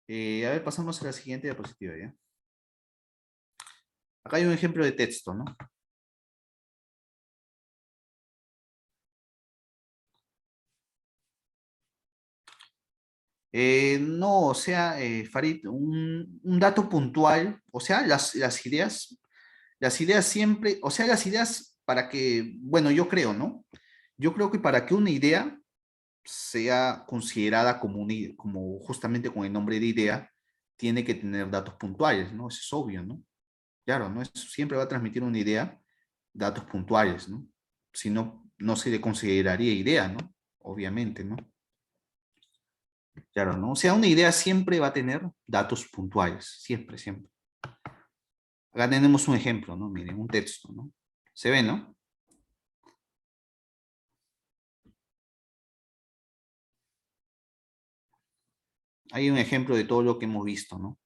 A ver, pasamos a la siguiente diapositiva, ¿ya? Acá hay un ejemplo de texto, ¿no? No, o sea, Farid, un dato puntual, o sea, las ideas siempre, o sea, las ideas para que, bueno, yo creo, ¿no? Yo creo que para que una idea sea considerada como, como justamente con el nombre de idea, tiene que tener datos puntuales, ¿no? Eso es obvio, ¿no? Claro, ¿no? Eso siempre va a transmitir una idea, datos puntuales, ¿no? Si no, no se le consideraría idea, ¿no? Obviamente, ¿no? Claro, ¿no? O sea, una idea siempre va a tener datos puntuales, siempre, siempre. Acá tenemos un ejemplo, ¿no? Miren, un texto, ¿no? Se ve, ¿no? Hay un ejemplo de todo lo que hemos visto, ¿no?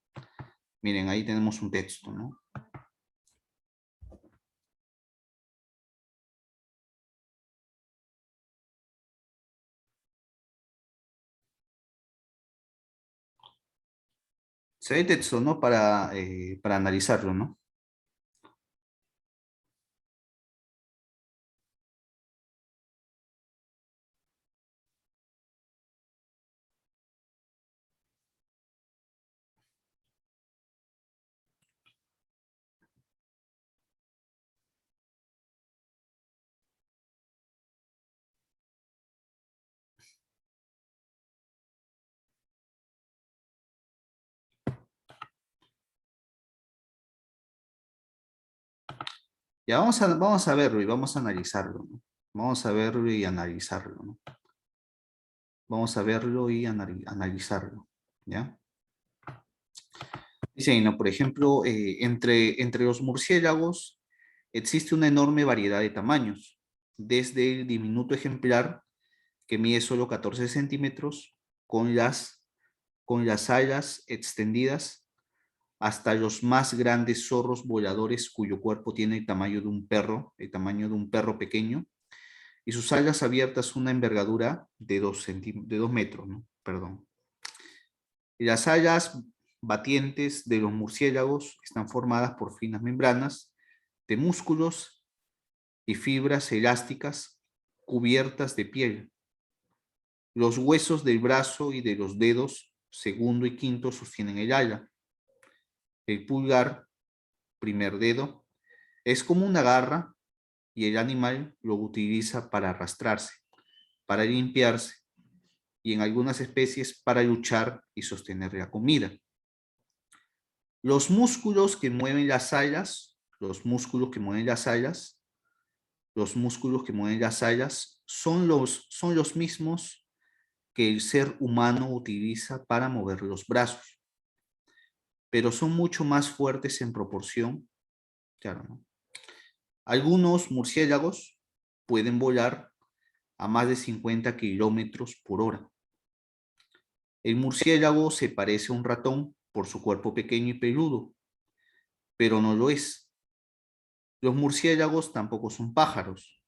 Miren, ahí tenemos un texto, ¿no? Se ve texto, ¿no? Para analizarlo, ¿no? Ya vamos a verlo y vamos a analizarlo, ¿no? Vamos a verlo y analizarlo, ¿no? Vamos a verlo y analizarlo, ¿ya? Dice ahí, ¿no? Por ejemplo, entre los murciélagos existe una enorme variedad de tamaños, desde el diminuto ejemplar que mide solo 14 centímetros, con las alas extendidas, hasta los más grandes zorros voladores cuyo cuerpo tiene el tamaño de un perro, el tamaño de un perro pequeño, y sus alas abiertas una envergadura de 2 metros, ¿no? Perdón. Y las alas batientes de los murciélagos están formadas por finas membranas de músculos y fibras elásticas cubiertas de piel. Los huesos del brazo y de los dedos segundo y quinto sostienen el ala. El pulgar, primer dedo, es como una garra y el animal lo utiliza para arrastrarse, para limpiarse y en algunas especies para luchar y sostener la comida. Los músculos que mueven las alas, los músculos que mueven las alas son los mismos que el ser humano utiliza para mover los brazos, pero son mucho más fuertes en proporción. Claro, ¿no? Algunos murciélagos pueden volar a más de 50 kilómetros por hora. El murciélago se parece a un ratón por su cuerpo pequeño y peludo, pero no lo es. Los murciélagos tampoco son pájaros.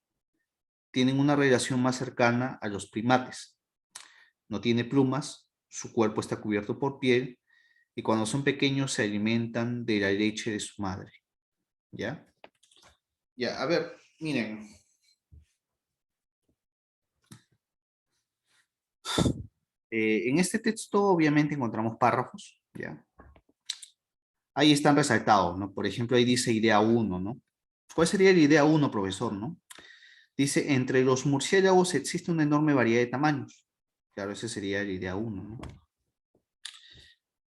Tienen una relación más cercana a los primates. No tiene plumas, su cuerpo está cubierto por piel y cuando son pequeños se alimentan de la leche de su madre. ¿Ya? Ya, a ver, miren. En este texto obviamente encontramos párrafos, ¿ya? Ahí están resaltados, ¿no? Por ejemplo, ahí dice idea uno, ¿no? ¿Cuál sería la idea uno, profesor, no? Dice, entre los murciélagos existe una enorme variedad de tamaños. Claro, esa sería la idea uno, ¿no?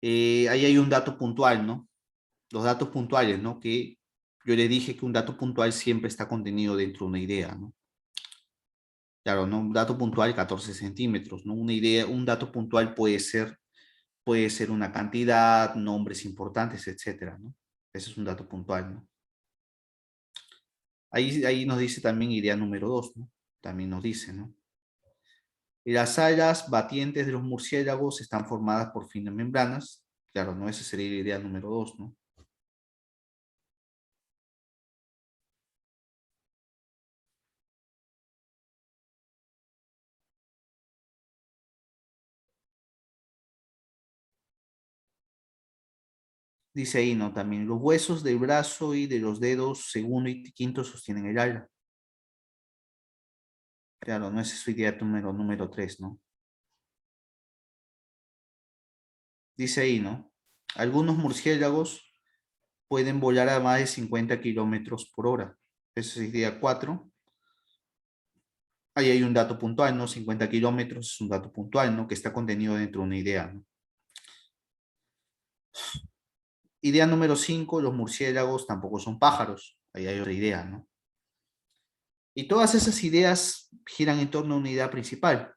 Ahí hay un dato puntual, ¿no? Los datos puntuales, ¿no? Que yo le dije que un dato puntual siempre está contenido dentro de una idea, ¿no? Claro, ¿no? Un dato puntual 14 centímetros, ¿no? Una idea, un dato puntual puede ser una cantidad, nombres importantes, etcétera, ¿no? Ese es un dato puntual, ¿no? Ahí nos dice también idea número 2, ¿no? También nos dice, ¿no? Y las alas batientes de los murciélagos están formadas por finas membranas. Claro, ¿no? Esa sería la idea número 2, ¿no? Dice ahí, ¿no? También los huesos del brazo y de los dedos segundo y quinto sostienen el ala. Claro, no esa es su idea número 3, ¿no? Dice ahí, ¿no? Algunos murciélagos pueden volar a más de 50 kilómetros por hora. Eso sería 4. Ahí hay un dato puntual, ¿no? 50 kilómetros es un dato puntual, ¿no? Que está contenido dentro de una idea, ¿no? Idea número 5, los murciélagos tampoco son pájaros. Ahí hay otra idea, ¿no? Y todas esas ideas giran en torno a una idea principal.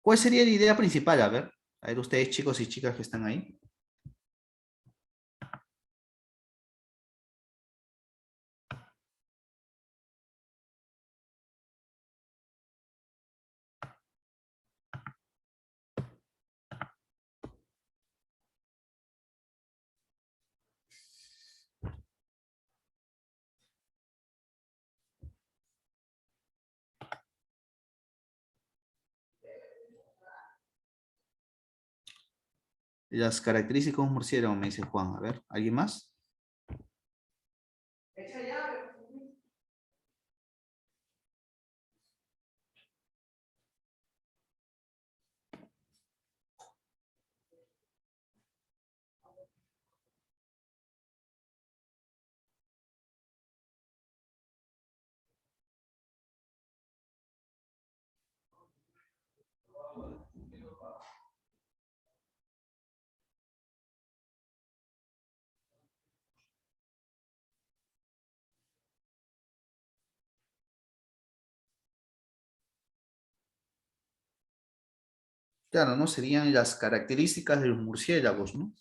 ¿Cuál sería la idea principal? A ver ustedes chicos y chicas que están ahí. Las características de un murciélago, me dice Juan. A ver, ¿alguien más? Claro, ¿no? Serían las características de los murciélagos, ¿no?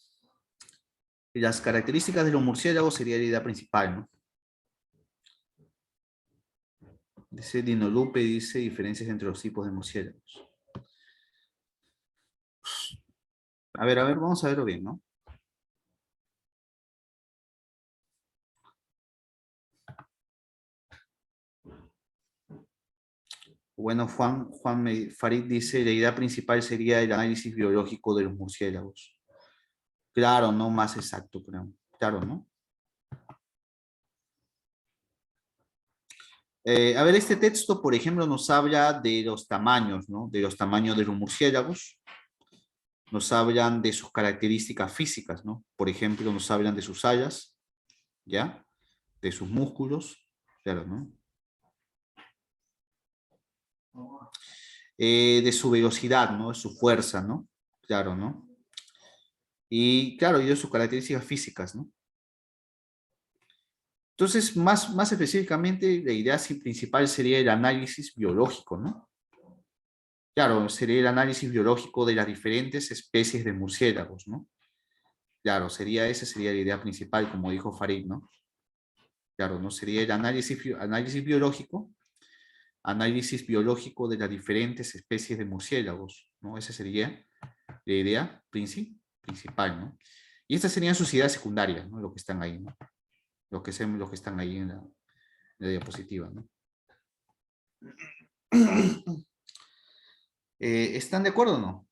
Y las características de los murciélagos sería la idea principal, ¿no? Dice Dino Lupe, dice diferencias entre los tipos de murciélagos. A ver, vamos a verlo bien, ¿no? Bueno, Farid dice, la idea principal sería el análisis biológico de los murciélagos. Claro, no más exacto, creo. Claro, ¿no? A ver, este texto, por ejemplo, nos habla de los tamaños, ¿no? De los tamaños de los murciélagos. Nos hablan de sus características físicas, ¿no? Por ejemplo, nos hablan de sus alas, ¿ya? De sus músculos, claro, ¿no? De su velocidad, ¿no? De su fuerza, ¿no? Claro, ¿no? Y claro, y de sus características físicas, ¿no? Entonces, más específicamente, la idea principal sería el análisis biológico, ¿no? Claro, sería el análisis biológico de las diferentes especies de murciélagos, ¿no? Claro, esa sería la idea principal, como dijo Farid, ¿no? Claro, ¿no? Sería el análisis biológico de las diferentes especies de murciélagos, ¿no? Esa sería la idea principal, ¿no? Y estas serían sus ideas secundarias, ¿no? Lo que están ahí, ¿no? Lo que están ahí en la diapositiva, ¿no? ¿Están de acuerdo o no?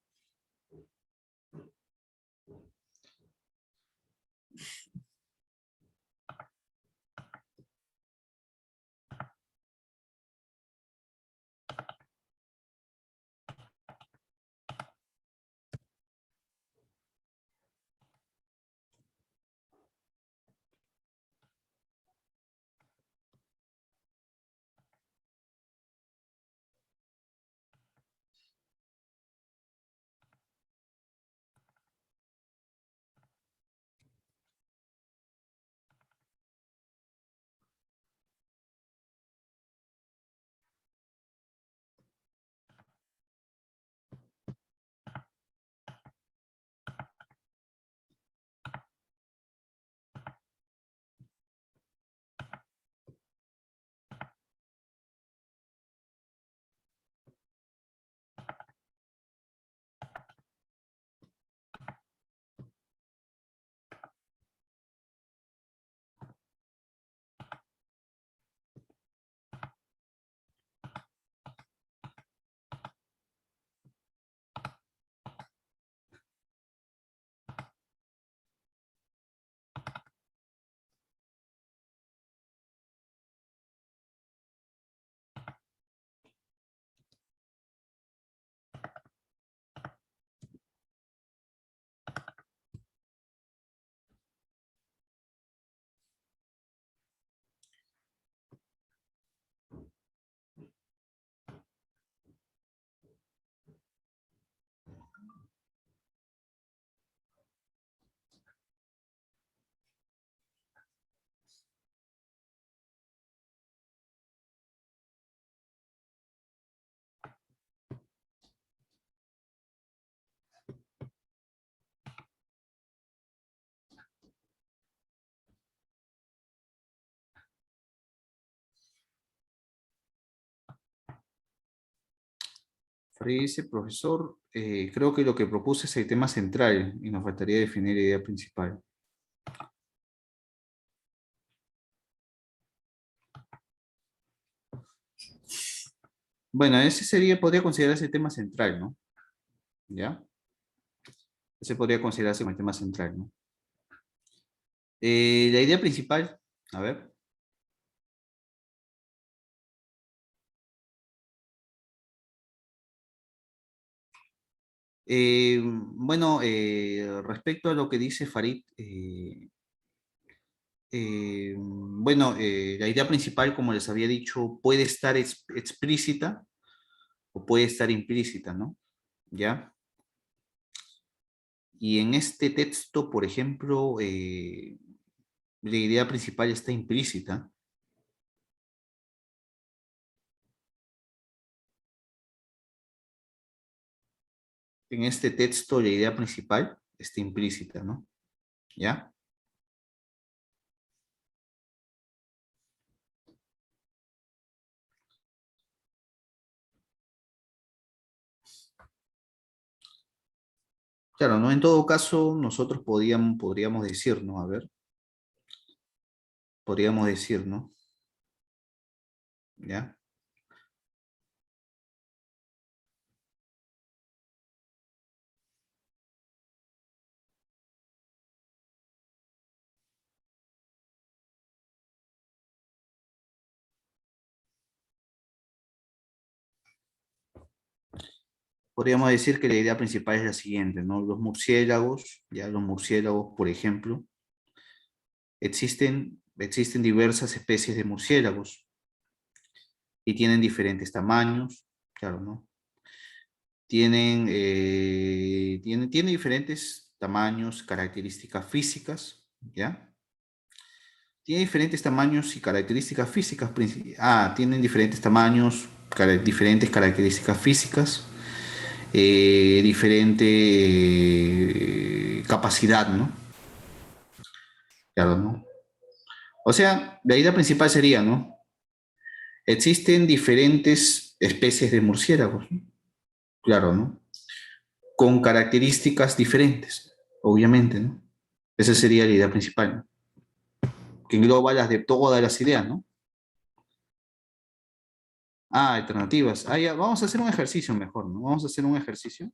Dice, profesor, creo que lo que propuse es el tema central y nos faltaría definir la idea principal. Bueno, ese sería, podría considerarse el tema central, ¿no? ¿Ya? Ese podría considerarse como el tema central, ¿no? La idea principal, a ver. Bueno, respecto a lo que dice Farid, bueno, la idea principal, como les había dicho, puede estar explícita o puede estar implícita, ¿no? ¿Ya? Y en este texto, por ejemplo, la idea principal está implícita. En este texto, la idea principal está implícita, ¿no? ¿Ya? Claro, ¿no? En todo caso, nosotros podríamos decir, ¿no? A ver, podríamos decir, ¿no? ¿Ya? Podríamos decir que la idea principal es la siguiente, ¿no? Los murciélagos, ya los murciélagos, por ejemplo, existen diversas especies de murciélagos y tienen diferentes tamaños, claro, ¿no? Tienen diferentes tamaños, características físicas, ¿ya? Tiene diferentes tamaños y características físicas. Tienen diferentes tamaños, diferentes características físicas, diferente capacidad, ¿no? Claro, ¿no? O sea, la idea principal sería, ¿no? Existen diferentes especies de murciélagos, ¿no? Claro, ¿no? Con características diferentes, obviamente, ¿no? Esa sería la idea principal, ¿no? Que engloba las de todas las ideas, ¿no? Alternativas. Ya, vamos a hacer un ejercicio mejor, ¿no? Vamos a hacer un ejercicio.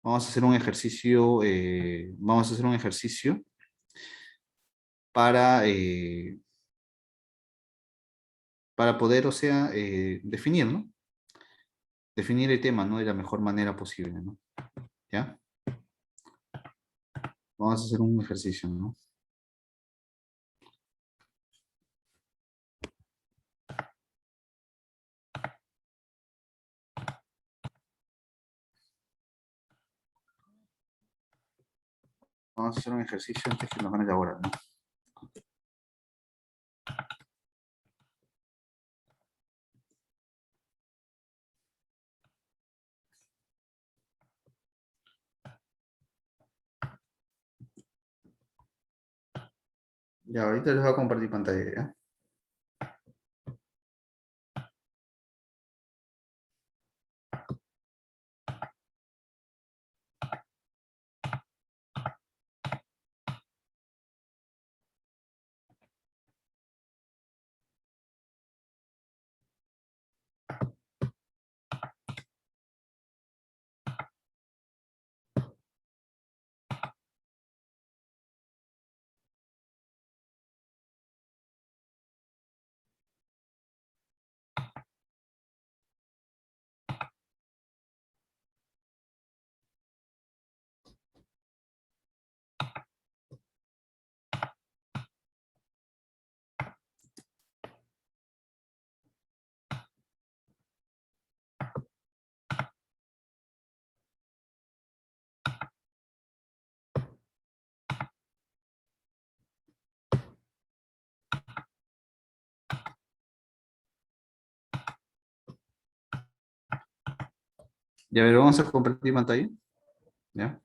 Vamos a hacer un ejercicio para, para poder, o sea, definir, ¿no? Definir el tema, ¿no? De la mejor manera posible, ¿no? ¿Ya? Vamos a hacer un ejercicio, ¿no? Vamos a hacer un ejercicio antes que nos van a elaborar, ¿no? Ya, ahorita les voy a compartir pantalla, ¿ya? Ya, a ver, vamos a compartir pantalla, ¿ya?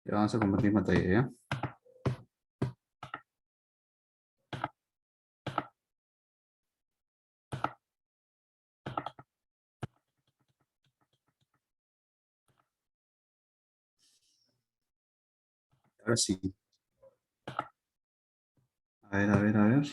Ya vamos a compartir pantalla, ¿ya? Ahora sí. A ver, a ver, a ver.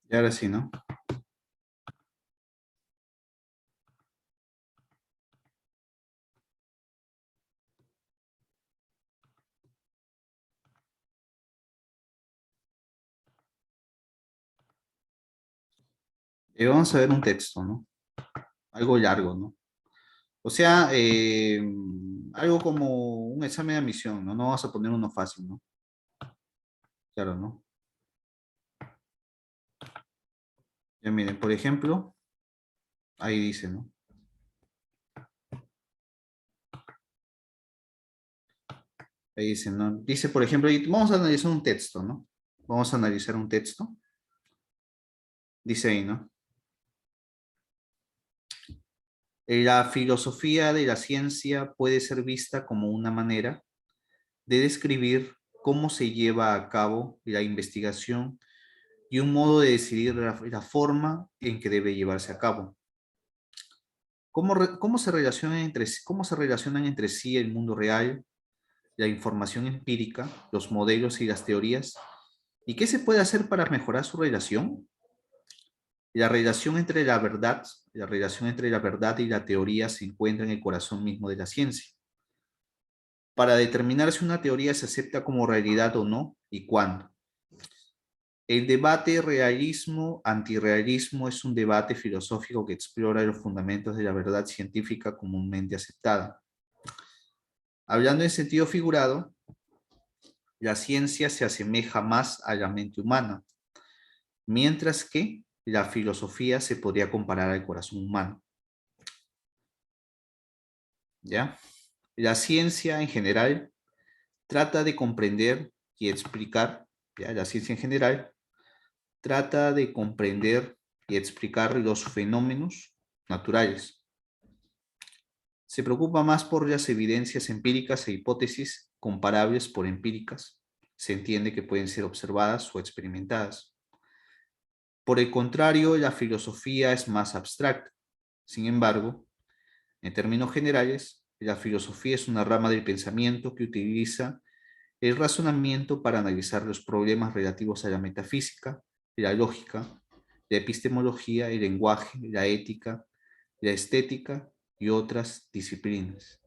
Y ahora sí, ¿no? Vamos a ver un texto, ¿no? Algo largo, ¿no? O sea, algo como un examen de admisión, ¿no? No vamos a poner uno fácil, ¿no? Claro, ¿no? Ya miren, por ejemplo, ahí dice, ¿no? Ahí dice, ¿no? Dice, por ejemplo, vamos a analizar un texto, ¿no? Vamos a analizar un texto. Dice ahí, ¿no? La filosofía de la ciencia puede ser vista como una manera de describir cómo se lleva a cabo la investigación y un modo de decidir la forma en que debe llevarse a cabo. ¿Cómo se relacionan entre sí el mundo real, la información empírica, los modelos y las teorías? ¿Y qué se puede hacer para mejorar su relación? La relación entre la verdad y la teoría se encuentra en el corazón mismo de la ciencia. Para determinar si una teoría se acepta como realidad o no y cuándo. El debate realismo-antirrealismo es un debate filosófico que explora los fundamentos de la verdad científica comúnmente aceptada. Hablando en sentido figurado, la ciencia se asemeja más a la mente humana, mientras que la filosofía se podría comparar al corazón humano. ¿Ya? La ciencia en general trata de comprender y explicar, ¿ya? La ciencia en general trata de comprender y explicar los fenómenos naturales. Se preocupa más por las evidencias empíricas e hipótesis comparables por empíricas. Se entiende que pueden ser observadas o experimentadas. Por el contrario, la filosofía es más abstracta. Sin embargo, en términos generales, la filosofía es una rama del pensamiento que utiliza el razonamiento para analizar los problemas relativos a la metafísica, la lógica, la epistemología, el lenguaje, la ética, la estética y otras disciplinas.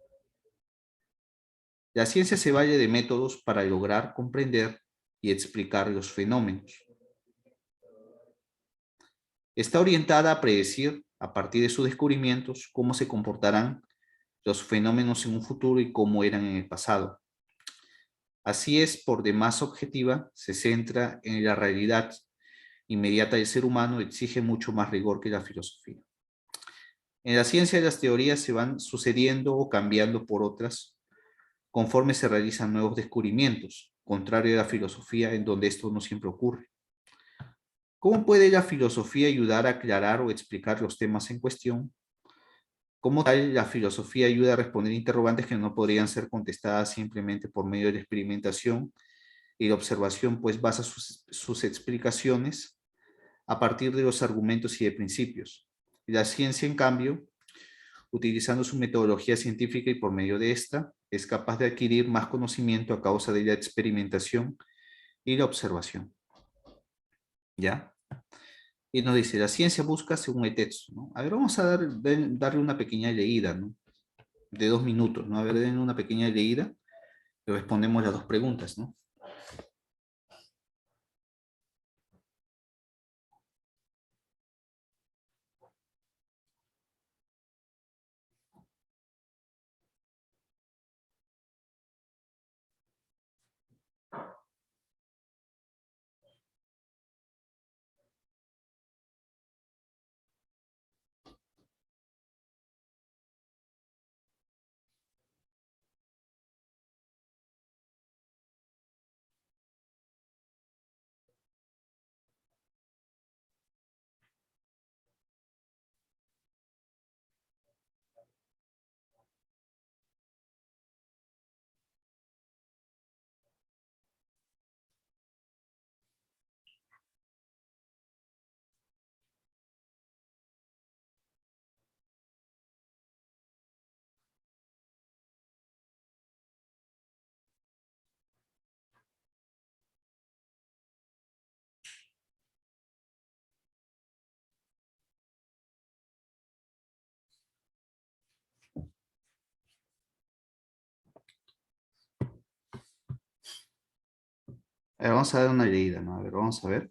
La ciencia se vale de métodos para lograr comprender y explicar los fenómenos. Está orientada a predecir, a partir de sus descubrimientos, cómo se comportarán los fenómenos en un futuro y cómo eran en el pasado. Así es, por demás objetiva, se centra en la realidad inmediata del ser humano, exige mucho más rigor que la filosofía. En la ciencia las teorías se van sucediendo o cambiando por otras conforme se realizan nuevos descubrimientos, contrario a la filosofía en donde esto no siempre ocurre. ¿Cómo puede la filosofía ayudar a aclarar o explicar los temas en cuestión? Como tal, la filosofía ayuda a responder interrogantes que no podrían ser contestadas simplemente por medio de la experimentación y la observación, pues basa sus explicaciones a partir de los argumentos y de principios. La ciencia, en cambio, utilizando su metodología científica y por medio de esta, es capaz de adquirir más conocimiento a causa de la experimentación y la observación. ¿Ya? Y nos dice, la ciencia busca según el texto, ¿no? A ver, vamos a darle una pequeña leída, ¿no? De 2 minutos, ¿no? A ver, den una pequeña leída y respondemos las dos preguntas, ¿no? A ver, vamos a dar una leída, ¿no? A ver, vamos a ver.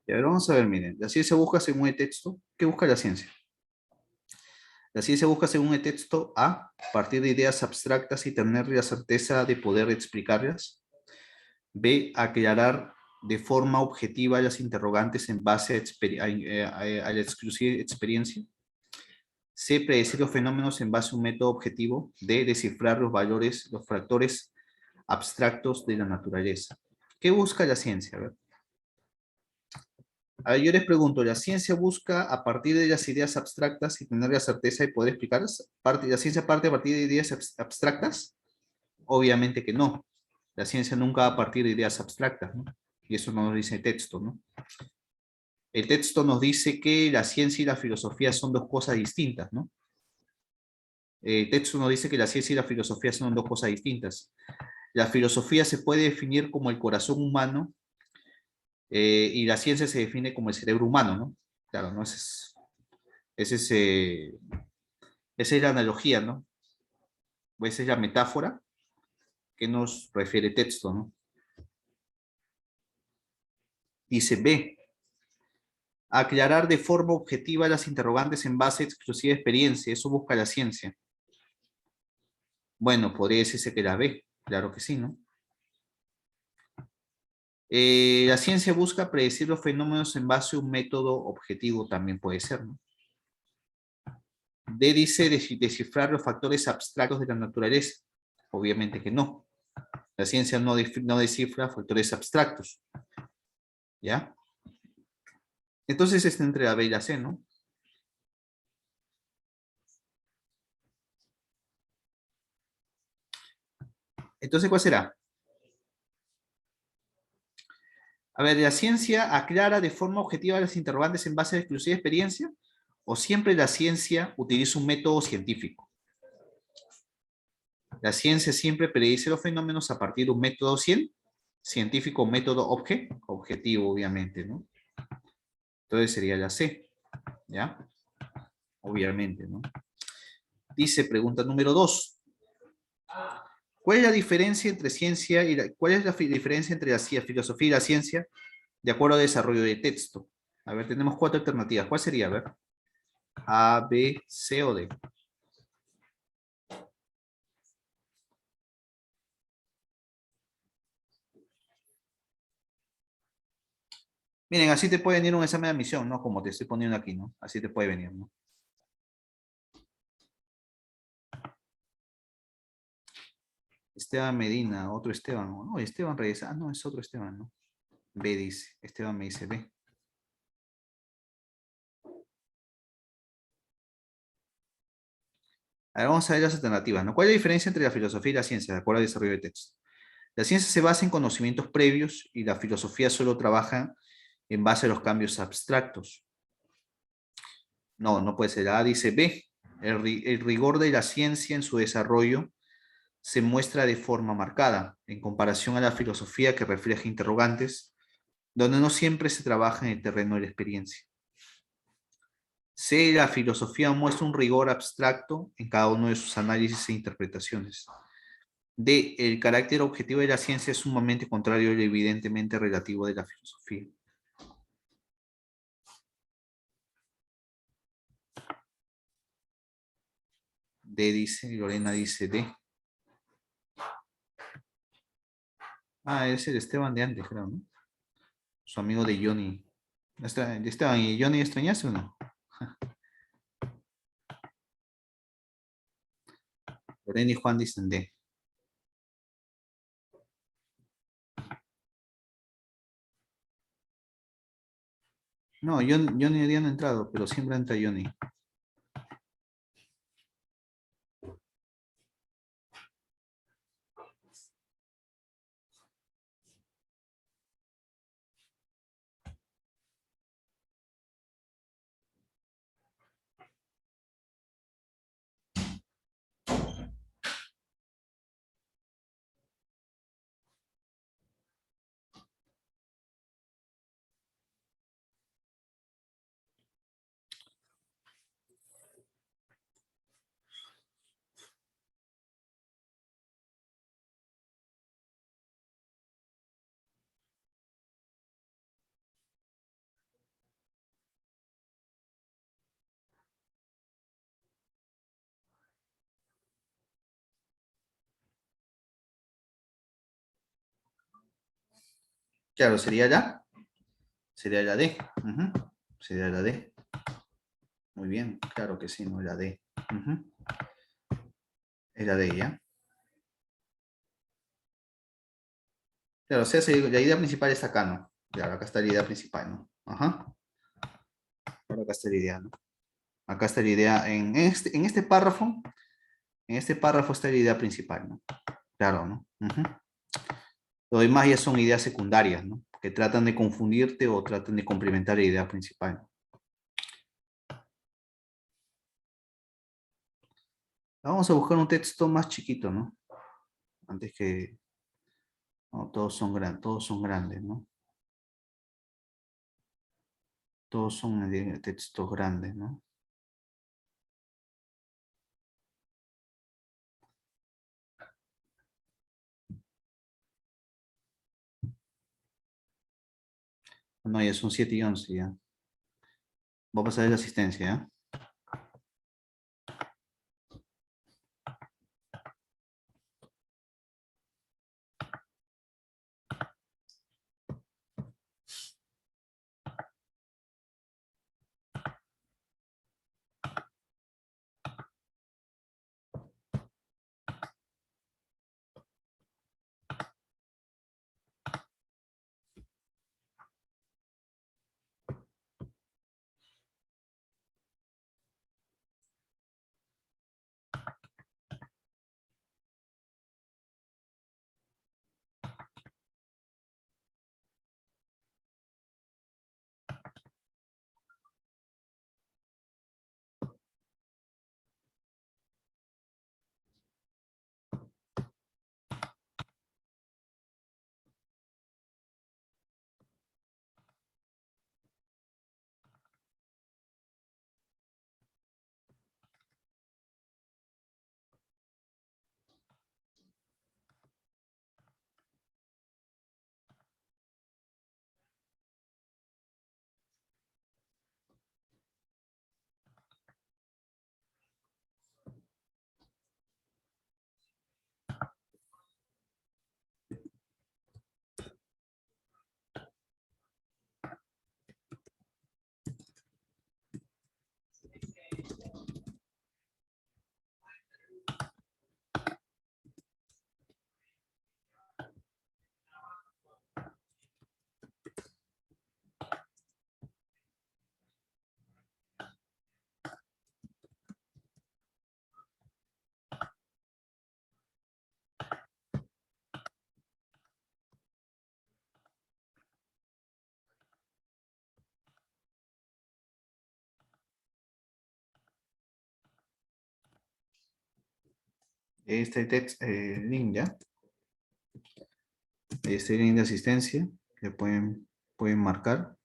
Y a ver, vamos a ver, miren. La ciencia busca según el texto. ¿Qué busca la ciencia? La ciencia busca según el texto A, partir de ideas abstractas y tener la certeza de poder explicarlas. B, aclarar de forma objetiva las interrogantes en base a la exclusiva experiencia. C, predecir los fenómenos en base a un método objetivo. D, descifrar los valores, los factores abstractos de la naturaleza. ¿Qué busca la ciencia? A ver, yo les pregunto, ¿la ciencia busca a partir de las ideas abstractas y tener la certeza de poder explicarlas? ¿La ciencia parte a partir de ideas abstractas? Obviamente que no. La ciencia nunca va a partir de ideas abstractas, ¿no? Y eso no nos dice el texto, ¿no? El texto nos dice que la ciencia y la filosofía son dos cosas distintas, ¿no? El texto nos dice que la ciencia y la filosofía son dos cosas distintas. La filosofía se puede definir como el corazón humano y la ciencia se define como el cerebro humano, ¿no? Claro, ¿no? Ese es, esa es la analogía, ¿no? Esa es la metáfora que nos refiere el texto, ¿no? Dice B, aclarar de forma objetiva las interrogantes en base a exclusiva experiencia. Eso busca la ciencia. Bueno, podría decirse que la B, claro que sí, ¿no? La ciencia busca predecir los fenómenos en base a un método objetivo, también puede ser, ¿no? D dice descifrar los factores abstractos de la naturaleza. Obviamente que no. La ciencia no descifra factores abstractos. ¿Ya? Entonces está entre la B y la C, ¿no? Entonces, ¿cuál será? A ver, ¿la ciencia aclara de forma objetiva las interrogantes en base a la exclusiva experiencia? ¿O siempre la ciencia utiliza un método científico? La ciencia siempre predice los fenómenos a partir de un método científico, método objetivo, obviamente, ¿no? Entonces sería la C, ¿ya? Obviamente, ¿no? Dice, pregunta número 2. ¿Cuál es la diferencia entre ciencia y cuál es la diferencia entre la filosofía y la ciencia de acuerdo al desarrollo de texto? A ver, tenemos 4 alternativas. ¿Cuál sería? A ver. A, B, C o D. Miren, así te puede venir un examen de admisión, ¿no? Como te estoy poniendo aquí, ¿no? Así te puede venir, ¿no? Esteban Medina, otro Esteban. No, Esteban Reyes. Ah, no, es otro Esteban, ¿no? B dice. Esteban me dice B. A ver, vamos a ver las alternativas, ¿no? ¿Cuál es la diferencia entre la filosofía y la ciencia, de acuerdo al desarrollo de texto? La ciencia se basa en conocimientos previos y la filosofía solo trabaja en base a los cambios abstractos. No, no puede ser. A dice B. El rigor de la ciencia en su desarrollo se muestra de forma marcada, en comparación a la filosofía que refleja interrogantes, donde no siempre se trabaja en el terreno de la experiencia. C. La filosofía muestra un rigor abstracto en cada uno de sus análisis e interpretaciones. D. El carácter objetivo de la ciencia es sumamente contrario al evidentemente relativo de la filosofía. D dice, Lorena dice D. Ah, es el Esteban de antes, creo, ¿no? Su amigo de Johnny. Esteban, ¿y Johnny extrañaste o no? Lorena y Juan dicen D. No, Johnny había no entrado, pero siempre entra Johnny. Claro, sería la D. Sería la D. Muy bien, claro que sí, no la D. Es la D, ¿ya? Claro, o sea, la idea principal está acá, ¿no? Claro, acá está la idea principal, ¿no? Ajá. Ahora acá está la idea, ¿no? Acá está la idea, en este párrafo está la idea principal, ¿no? Claro, ¿no? Lo demás ya son ideas secundarias, ¿no? Que tratan de confundirte o tratan de complementar la idea principal. Vamos a buscar un texto más chiquito, ¿no? Antes que... No, todos son grandes, ¿no? Todos son textos grandes, ¿no? No, ya son 7 y 11 ya. Voy a pasar la asistencia, ¿ya? este link, ¿ya? Este link de asistencia que pueden marcar.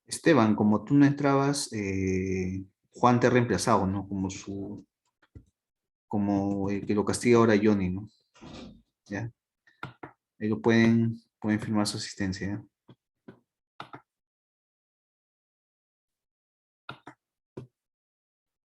Esteban, como tú no entrabas, Juan te ha reemplazado, ¿no? Como el que lo castiga ahora Johnny, ¿no? ¿Ya? Ahí pueden firmar su asistencia, ¿ya?